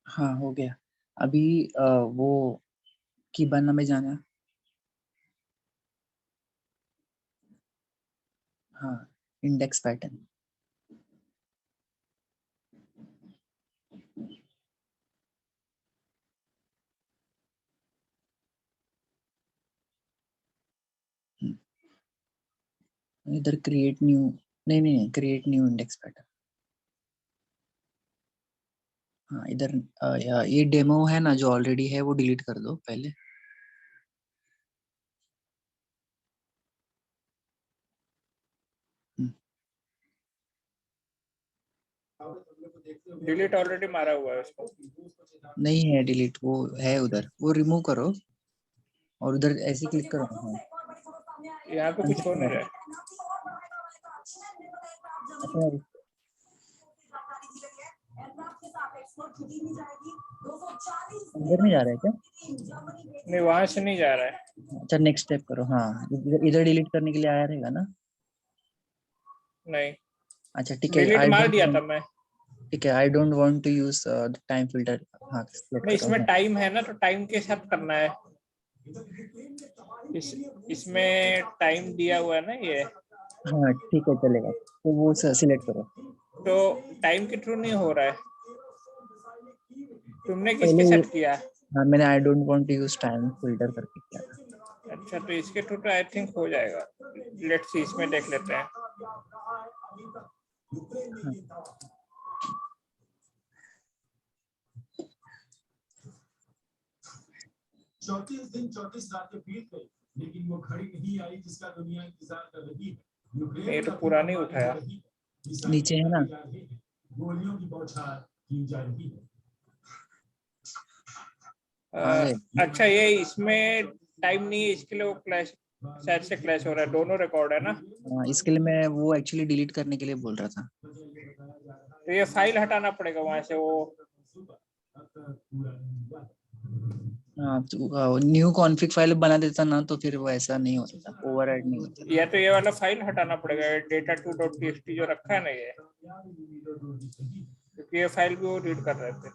हाँ हो गया। अभी वो कीबाना में जाना। हाँ इंडेक्स पैटर्न। इधर क्रिएट न्यू, नहीं क्रिएट न्यू इंडेक्स पैटर्न। हाँ इधर ये डेमो है ना जो ऑलरेडी है वो डिलीट कर दो पहले। डिलीट ऑलरेडी मारा हुआ है उसको। नहीं है डिलीट, वो है उधर, वो रिमूव करो और उधर ऐसे क्लिक करो। हाँ यहाँ पे कुछ हो नहीं रहा है। अच्छा अंदर नहीं जा रहा है क्या? नहीं, वहां से नहीं जा रहा है। अच्छा नेक्स्ट स्टेप करो। हाँ इधर डिलीट करने के लिए आया रहेगा ना? नहीं, अच्छा ठीक है, डिलीट मार दिया था मैं। ठीक है, I don't want to use time filter. हाँ सेलेक्ट नहीं, करो। इसमें हाँ टाइम है ना, तो टाइम के साथ करना है। इसमें टाइम दिया हुआ है ना ये, हाँ ठीक है चलेगा, तो वो सिलेक्ट करो। तो टाइम के थ्रू नहीं हो रहा है। तुमने किसके पहले साथ किया? हाँ मैंने I don't want to use time filter करके किया था। अच्छा, तो इसके थ्रू तो आई थिंक हो जाएगा। लेट्स सी, इसमें देख लेते हैं। हाँ। 34 दिन 34 रातें बीत गई, लेकिन वो घड़ी नहीं आई जिसका दुनिया इंतजार कर रही है। ये तो पूरा नहीं उठाया। नीचे है ना? गोलियों की बौछार की जा रही है। अच्छा, ये इसमें टाइम नहीं है, इसके लिए वो क्लैश, शायद से क्लैश हो रहा है। दोनों रिकॉर्ड है ना? इसके लिए मैं वो एक्चुअली डिलीट करने के लिए बोल रहा था। तो ये फाइल हटाना पड़ेगा वहां से वो। हाँ तो न्यू कॉन्फ़िग फाइल बना देता ना तो फिर वो ऐसा नहीं होता था, ओवरराइड नहीं होता था। या तो ये वाला फाइल हटाना पड़ेगा, data2.txt जो रखा है ना ये, क्योंकि ये फाइल भी वो रीड कर रहे थे।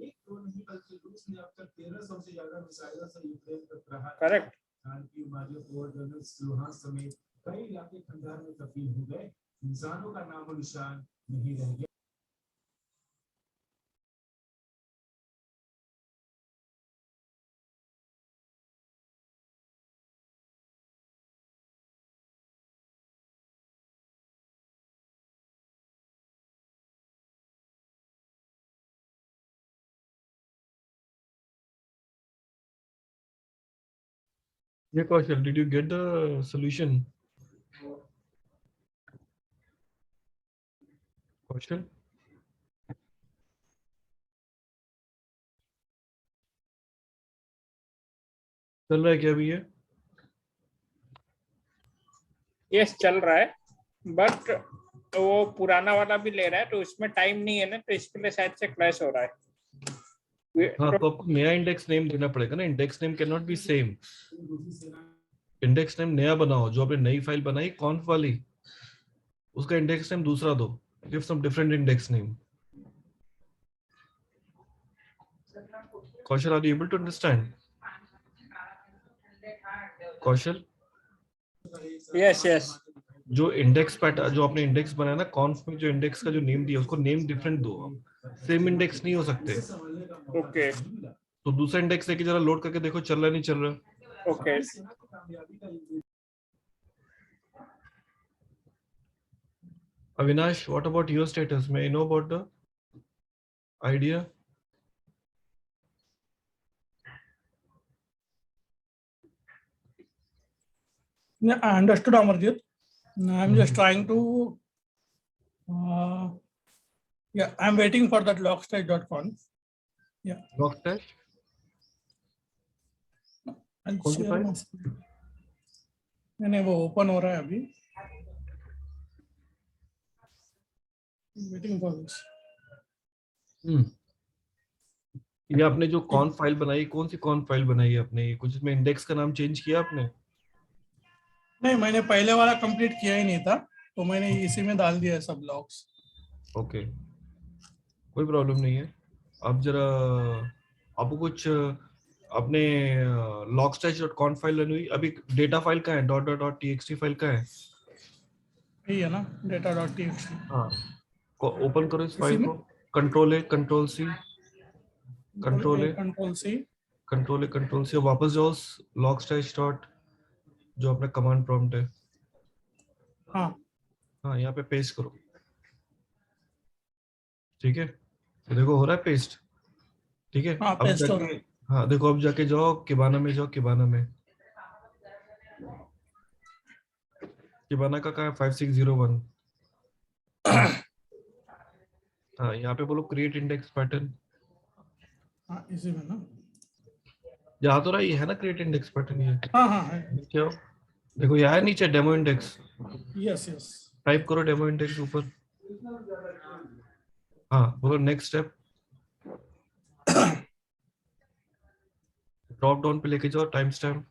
एक तो नहीं बल्कि रूस ने अब तक 1300 से ज्यादा मिसाइलों से यूक्रेन पर प्रहार करेक्ट। की मारियोपोल, डोनेट्स्क, लुहांस्क समेत कई इलाके खंडार में तब्दील हो गए। इंसानों का नामो निशान नहीं रह गया। Yeah, Kaushal, did you get the solution? Kaushal? चल रहा है क्या अभी ये? यस चल रहा है, बट वो पुराना वाला भी ले रहा है, तो इसमें टाइम नहीं है ना, तो इसके लिए शायद से क्लैश हो रहा है। हाँ तो आपको नया इंडेक्स नेम देना पड़ेगा ना, index name can not be same. Index name नया बनाओ, जो आपने नई फाइल बनाई कॉन्फ वाली, उसका इंडेक्स नेम दूसरा दो, give some different index name. Kaushal, are you able to understand? Kaushal, yes yes जो इंडेक्स पैटर्न जो आपने इंडेक्स बनाया ना कॉन्फ में, जो इंडेक्स का जो नेम दिया उसको नेम डिफरेंट दो, सेम इंडेक्स नहीं हो सकते। ओके तो दूसरा इंडेक्स लेके जरा लोड करके देखो चल रहा है नहीं चल रहा। Okay. Avinash, what about your status? May I know about the idea? Yeah, I understood, Amarjit. I'm just trying to, yeah, I'm waiting for that logstash.conf. Yeah. Logstash? I'll कौन सी share फाइल? my screen. नहीं वो open हो रहा है अभी, waiting for this. ये आपने जो कॉन फाइल बनाई, कौन सी कॉन फाइल बनाई है आपने? कुछ इसमें इंडेक्स का नाम चेंज किया आपने? नहीं मैंने पहले वाला कंप्लीट किया ही नहीं था, तो मैंने इसी में डाल दिया है सब लॉग्स। ओके, कोई प्रॉब्लम नहीं है। आप जरा आपको कुछ अपने logstash.conf फाइल रन हुई अभी? डेटा फाइल का है, .txt फाइल का है? यही है ना, data.txt। हाँ, ओपन करो इस फाइल इसी में को, control A control C, control A control C, control A control C, वापस जाओ logstash डॉट जो अपना कमांड प्रॉम्प्ट है, हाँ हाँ यहाँ पे पेस्ट करो। ठीक है, तो देखो हो रहा है पेस्ट। ठीक है, हाँ अब पेस्ट हो रहा जाके, है। हाँ देखो अब जाके जाओ किबाना में, जाओ किबाना में। किबाना का कहाँ है? 5601। हाँ यहाँ पे बोलो क्रिएट इंडेक्स पैटर्न। हाँ इसी में ना, यहाँ तो रहा, ये है ना क्रिएट इंडेक्स पैटर्न, ये हाँ हाँ है, नीचे आओ, देखो यहाँ है नीचे demo index, yes yes. Type करो डेमो इंडेक्स ऊपर। हाँ बोलो नेक्स्ट स्टेप, ड्रॉप डाउन पे लेके जाओ टाइम स्टैम्प,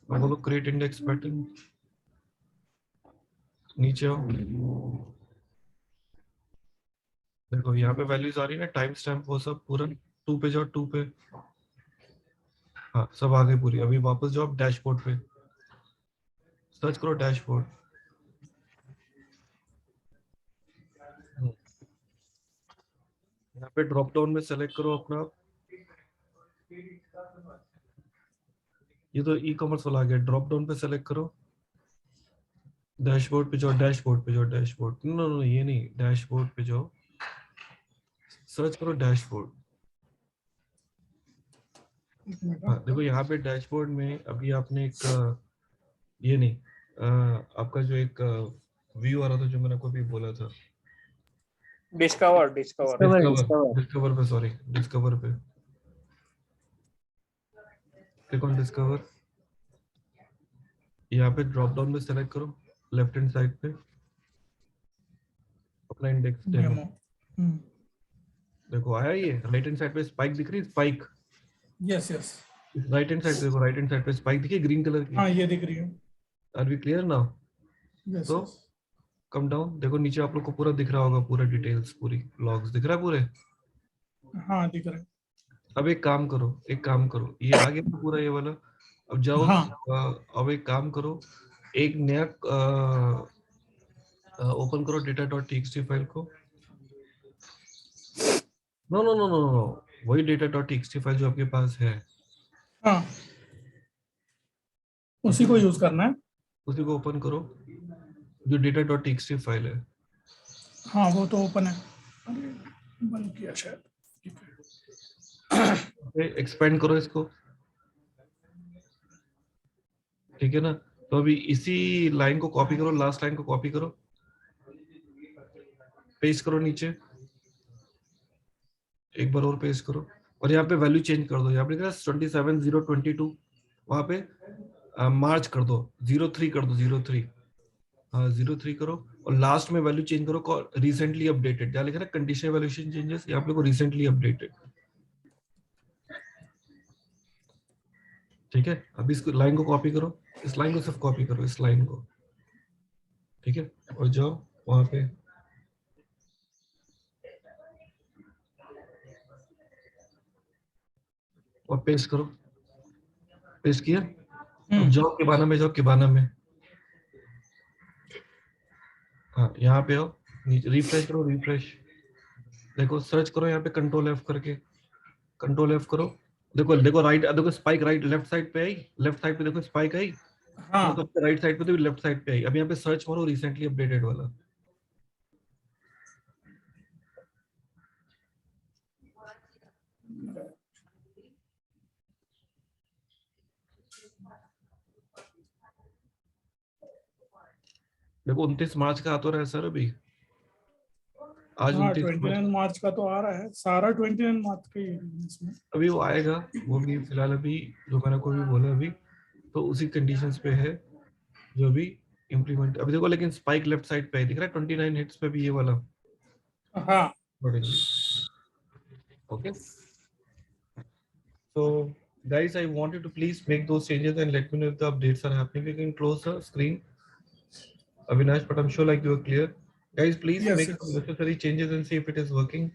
और बोलो क्रिएट इंडेक्स पैटर्न, नीचे आओ, देखो यहाँ पे वैल्यूज आ रही है ना, टाइम स्टैम्प वो सब पूरा। 2 पे जाओ, 2 पे, हाँ सब आ गई पूरी। अभी वापस जाओ डैशबोर्ड पे, सर्च करो डैशबोर्ड। यहाँ पे ड्रॉप डाउन में सेलेक्ट करो अपना, ये तो ई कॉमर्स वाला आ गया, ड्रॉप डाउन पे सेलेक्ट करो, डैशबोर्ड पे जाओ, डैशबोर्ड पे जाओ, डैशबोर्ड, नो नो ये नहीं, डैशबोर्ड पे जाओ, सर्च करो डैशबोर्ड। हाँ देखो यहाँ पे डैशबोर्ड में अभी आपने एक ये नहीं, आपका जो एक व्यू आ रहा था जो मैंने आपको अभी बोला था, डिस्कवर डिस्कवर डिस्कवर, डिस्कवर पे, सॉरी डिस्कवर पे क्लिक ऑन डिस्कवर। यहाँ पे ड्रॉप डाउन में सेलेक्ट करो लेफ्ट हैंड साइड पे अपना इंडेक्स डेमो। डेमो। देखो आया ये राइट हैंड साइड पे स्पाइक दिख रही है, spike yes yes, right hand side पे देखो, राइट हैंड साइड पे स्पाइक दिखी ग्रीन कलर की. हाँ ये दिख रही है. Are we clear now? Yes तो यस, कम डाउन, देखो नीचे आप लोग को पूरा दिख रहा होगा, पूरा डिटेल्स, पूरी लॉग्स दिख रहा है पूरे. हाँ दिख रहा है. अब एक काम करो, एक काम करो, ये आ गया ना पूरा ये वाला. अब जाओ, हाँ अब एक काम करो, एक नया ओपन करो डेटा डॉट टीएक्सटी फाइल को. No no no no no, वही डेटा डॉट टीएक्सटी फाइल जो आपके पास है, हाँ, उसी को यूज करना है. उसी को ओपन करो, जो डेटा डॉट टीएक्सटी फाइल है. हाँ वो तो ओपन है. अरे बंद किया शायद. ठीक है. एक्सपेंड करो इसको, ठीक है ना. तो अभी इसी लाइन को कॉपी करो, लास्ट लाइन को कॉपी करो, पेस्ट करो नीचे, एक बार और पेस्ट करो, और यहाँ पे वैल्यू चेंज कर दो. यहाँ पे 27,022, वहां पे मार्च कर दो, 03 कर दो, 03. हाँ 03 करो, और लास्ट में वैल्यू चेंज करो, रिसेंटली अपडेटेड, जहाँ लिखा है कंडीशनल वैल्यूएशन चेंजेस, यहाँ पे को रिसेंटली अपडेटेड. ठीक है. अभी इस लाइन को कॉपी करो, इस लाइन को सिर्फ कॉपी करो, इस लाइन को, ठीक है. और जाओ वहां पे, और पेस्ट करो, पेस्ट किया. अब जाओ किबाना में, जाओ किबाना में. हाँ यहाँ पे आओ, नीचे रिफ्रेश करो, रिफ्रेश. देखो सर्च करो यहाँ पे कंट्रोल एफ करके, कंट्रोल एफ करो. देखो देखो राइट, देखो स्पाइक राइट लेफ्ट साइड पे आई, लेफ्ट साइड पे देखो स्पाइक आई. हाँ तो राइट साइड पे तो लेफ्ट साइड पे आई. अब यहाँ पे सर्च करो रिसेंटली अपडेटेड वाला. देखो 29 मार्च का आ तो रहा है सर अभी, आज हाँ, 29 मार्च. 29 मार्च का तो आ रहा है, सारा 29 मार्च का ही है इसमें. अभी वो आएगा, वो भी फिलहाल अभी जो मैंने को भी बोला अभी, तो उसी कंडीशंस पे है जो भी इम्प्लीमेंट. अभी देखो लेकिन स्पाइक लेफ्ट साइड पे है, दिख रहा है 29 हिट्स पे भी ये वाला. हाँ Okay. So, guys, I want you to please make those changes and let me know if the updates are happening. You can close the screen, Avinash, but I'm sure like you are clear. Guys, please yes make some yes. necessary changes and see if it is working.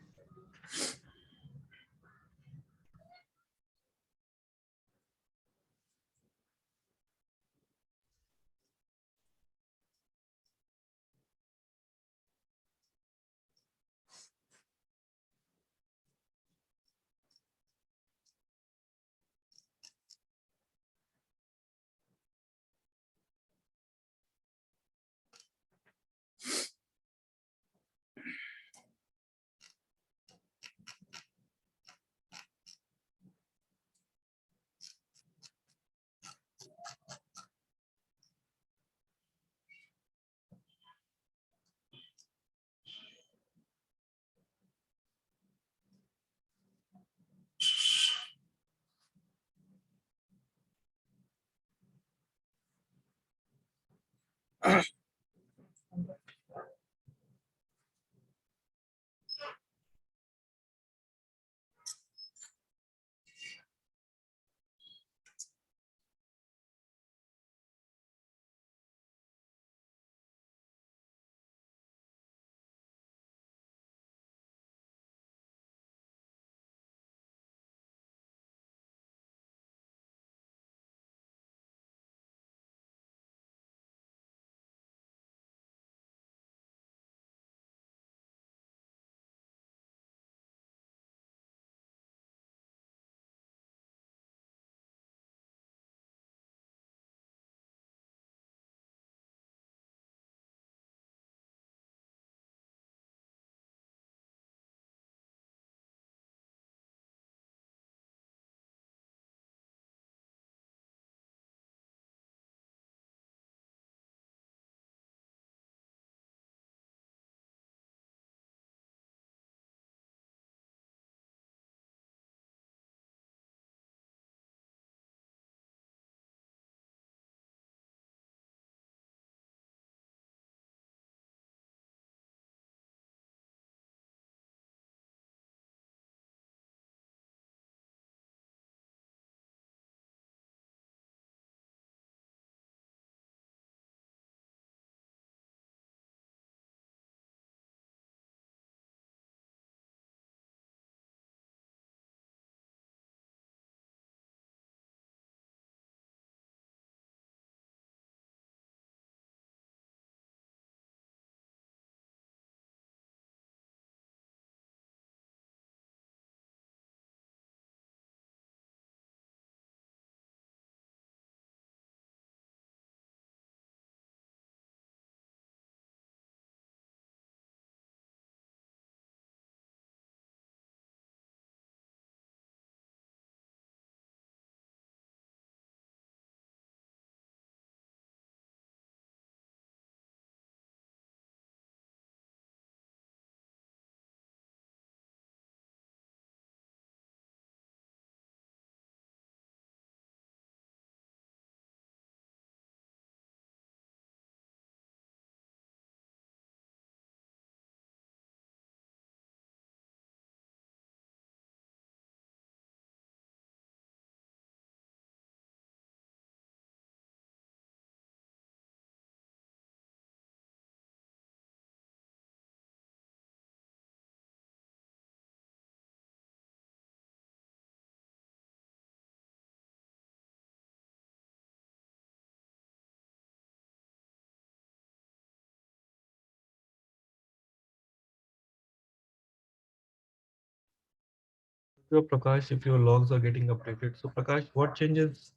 your Prakash if your logs are getting updated. So Prakash, what changes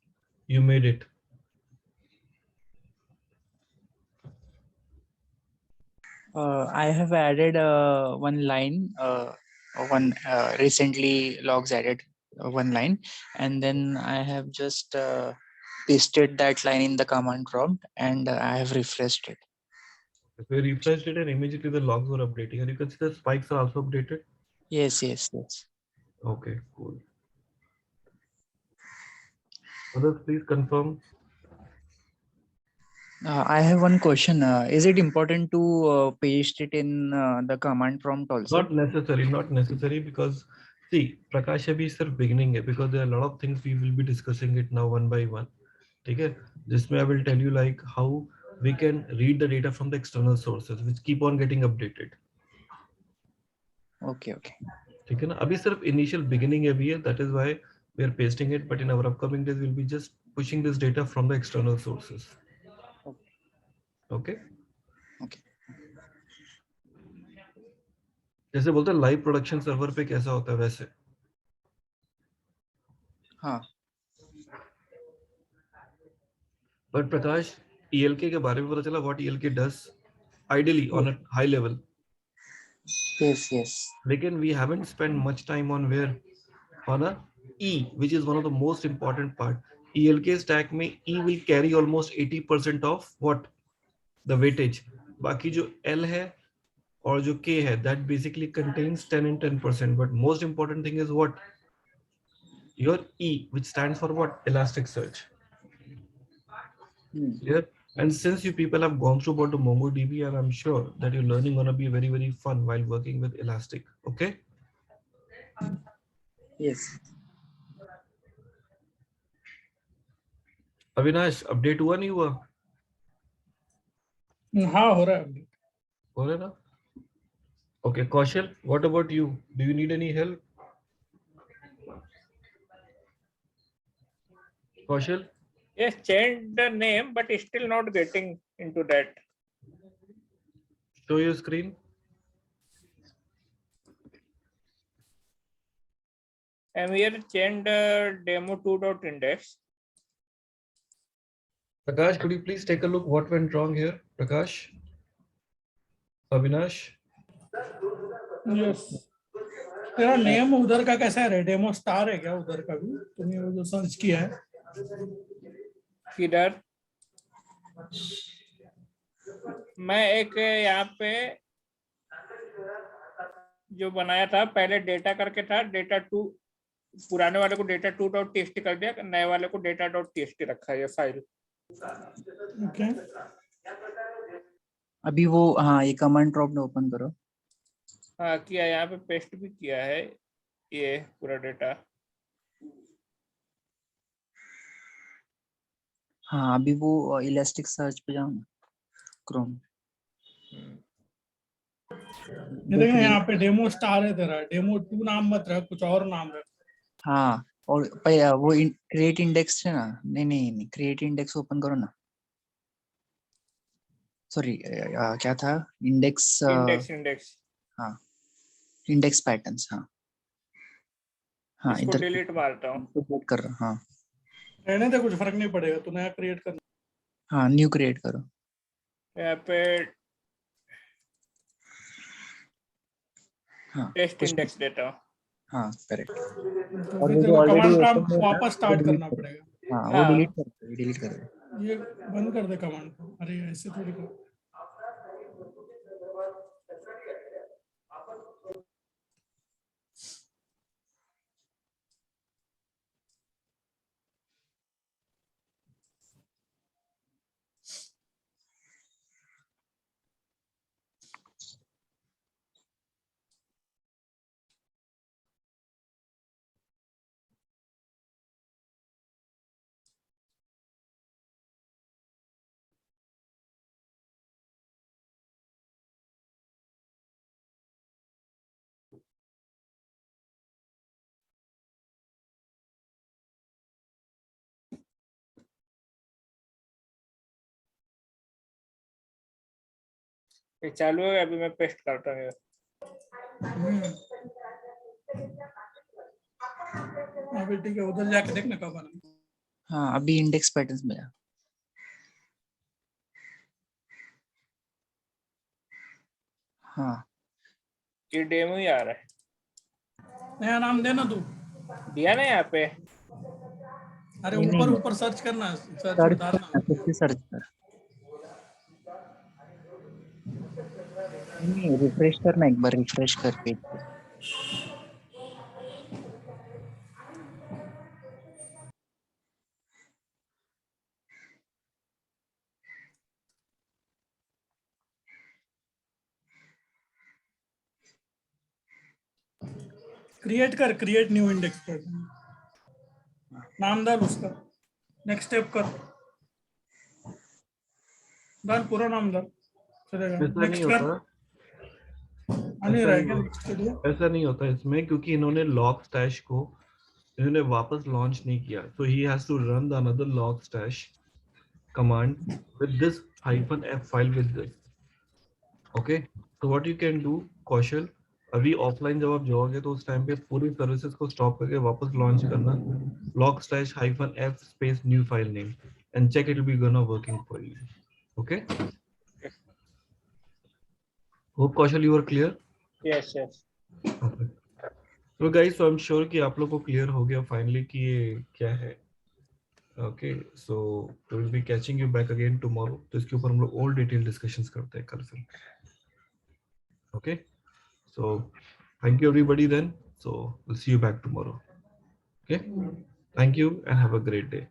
you made it? I have added one line, one recently logs added one line, and then I have just pasted that line in the command prompt, and I have refreshed it. If we refreshed it and immediately the logs were updating, and you can see the spikes are also updated. Yes, yes, yes. Okay, cool. Others, please confirm. I have one question. Is it important to paste it in the command prompt also? Not necessary because see, Prakash abhi sir beginning hai because there are a lot of things we will be discussing it now one by one. Okay, जिसमें I will tell you like how we can read the data from the external sources which keep on getting updated. Okay, okay. ठीक है ना अभी सिर्फ initial beginning है भी है that is why we are pasting it but in our upcoming days we'll be just pushing this data from the external sources. Okay. Okay. जैसे बोलते हैं लाइव प्रोडक्शन सर्वर पे कैसा होता है वैसे. हाँ. But Prakash, ELK के बारे में पता चला what ELK does ideally on a high level. Yes, yes. Lekin we haven't spent much time on where on a E, which is one of the most important part. ELK stack में E will carry almost 80% of what the weightage. बाकी जो L है और जो K है that basically contains 10 and 10%. But most important thing is what your E, which stands for what Elasticsearch. Yeah. And since you people have gone through about the MongoDB, and I'm sure that your learning gonna be very, very fun while working with Elastic. Okay. Yes. Avinash update हुआ नहीं हुआ? हाँ हो रहा है update. हो रहा है ना? Okay, Kaushal, what about you? Do you need any help? Kaushal? Yes, changed the name, but still not getting into that. Show your screen. I'm here changed demo2.index. Prakash, could you please take a look what went wrong here? Prakash? Avinash? Yes. तेरा name उधर का कैसा है? Demo star है क्या उधर का भी? तूने वो जो सर्च किया है किधर? मैं एक यहाँ पे जो बनाया था पहले डेटा करके था, डेटा 2 पुराने वाले को data2.txt कर दिया, नए वाले को data.txt रखा है ये फाइल. ओके. अभी वो हाँ ये कमांड प्रॉम्प्ट ओपन करो. हाँ किया, यहाँ पे पेस्ट भी किया है ये पूरा डेटा. हाँ अभी वो इलास्टिक सर्च पे जाओ ना, क्रोम. ये देखना यहाँ पे डेमो स्टार है तेरा. डेमो 2 नाम मत रख, कुछ और नाम रख. हाँ और वो क्रिएट इंडेक्स है ना. नहीं क्रिएट इंडेक्स ओपन करो ना. सॉरी क्या था इंडेक्स. इंडेक्स हाँ इंडेक्स पैटर्न्स. हाँ हाँ इसको इधर डिलीट मारता हूँ. डिलीट कर रहा. हाँ रहने दे, कुछ फर्क नहीं पड़ेगा. तू नया क्रिएट करना. हाँ न्यू क्रिएट करो. यहाँ पे हाँ टेस्ट इंडेक्स देता हूँ. हाँ करेक्ट. तो और फिर वो तेरे जो को ऑलरेडी कमांड ओपन प्रॉम्प्ट है ना वापस वो स्टार्ट डिलीट करना करो. पड़ेगा. हाँ वो डिलीट कर दो. ये बंद कर दे कमांड को. अरे ऐसे थोड़ी कर. ये चालू है, अभी मैं पेस्ट करता हूँ. अभी ठीक है, उधर जाके देखना कब बना। हाँ अभी इंडेक्स पैटर्न्स में जा। हाँ ये डेमो ही आ रहा है, नया नाम देना तू। दिया ना यहाँ पे। अरे नहीं ऊपर नहीं, ऊपर सर्च करना, सर्च में सर्च डालना। करना, फिर से सर्च कर। नहीं रिफ्रेश करना, एक बार रिफ्रेश कर पेज को। क्रिएट कर, क्रिएट न्यू इंडेक्स पैटर्न, नाम डाल उसका, नेक्स्ट स्टेप कर, डाल पूरा नाम डाल, चलेगा। ऐसा नहीं नेक्स्ट कर, होता, आ नहीं ऐसा रहा है नहीं क्या होता, नेक्स्ट के लिए? ऐसा नहीं होता इसमें, क्योंकि इन्होंने लॉग स्टैश को इन्होंने वापस लॉन्च नहीं किया, so he has to run the another logstash command with this -f file with this. Okay, so what you can do, कौशल, अभी ऑफलाइन जब आप जाओगे तो उस टाइम पे पूरी सर्विसेज को स्टॉप करके वापस लॉन्च करना logstash -f space new file name and check it will be gonna working for you. Okay, hope Kaushal you were clear. Yes yes. Okay. So guys, so I'm sure कि आप लोग को clear हो गया finally कि ये क्या है. Okay, so we will be catching you back again tomorrow. तो इसके ऊपर हम लोग और डिटेल डिस्कशंस करते हैं कल फिर. Okay, so thank you everybody then. So we'll see you back tomorrow. Okay, thank you and have a great day.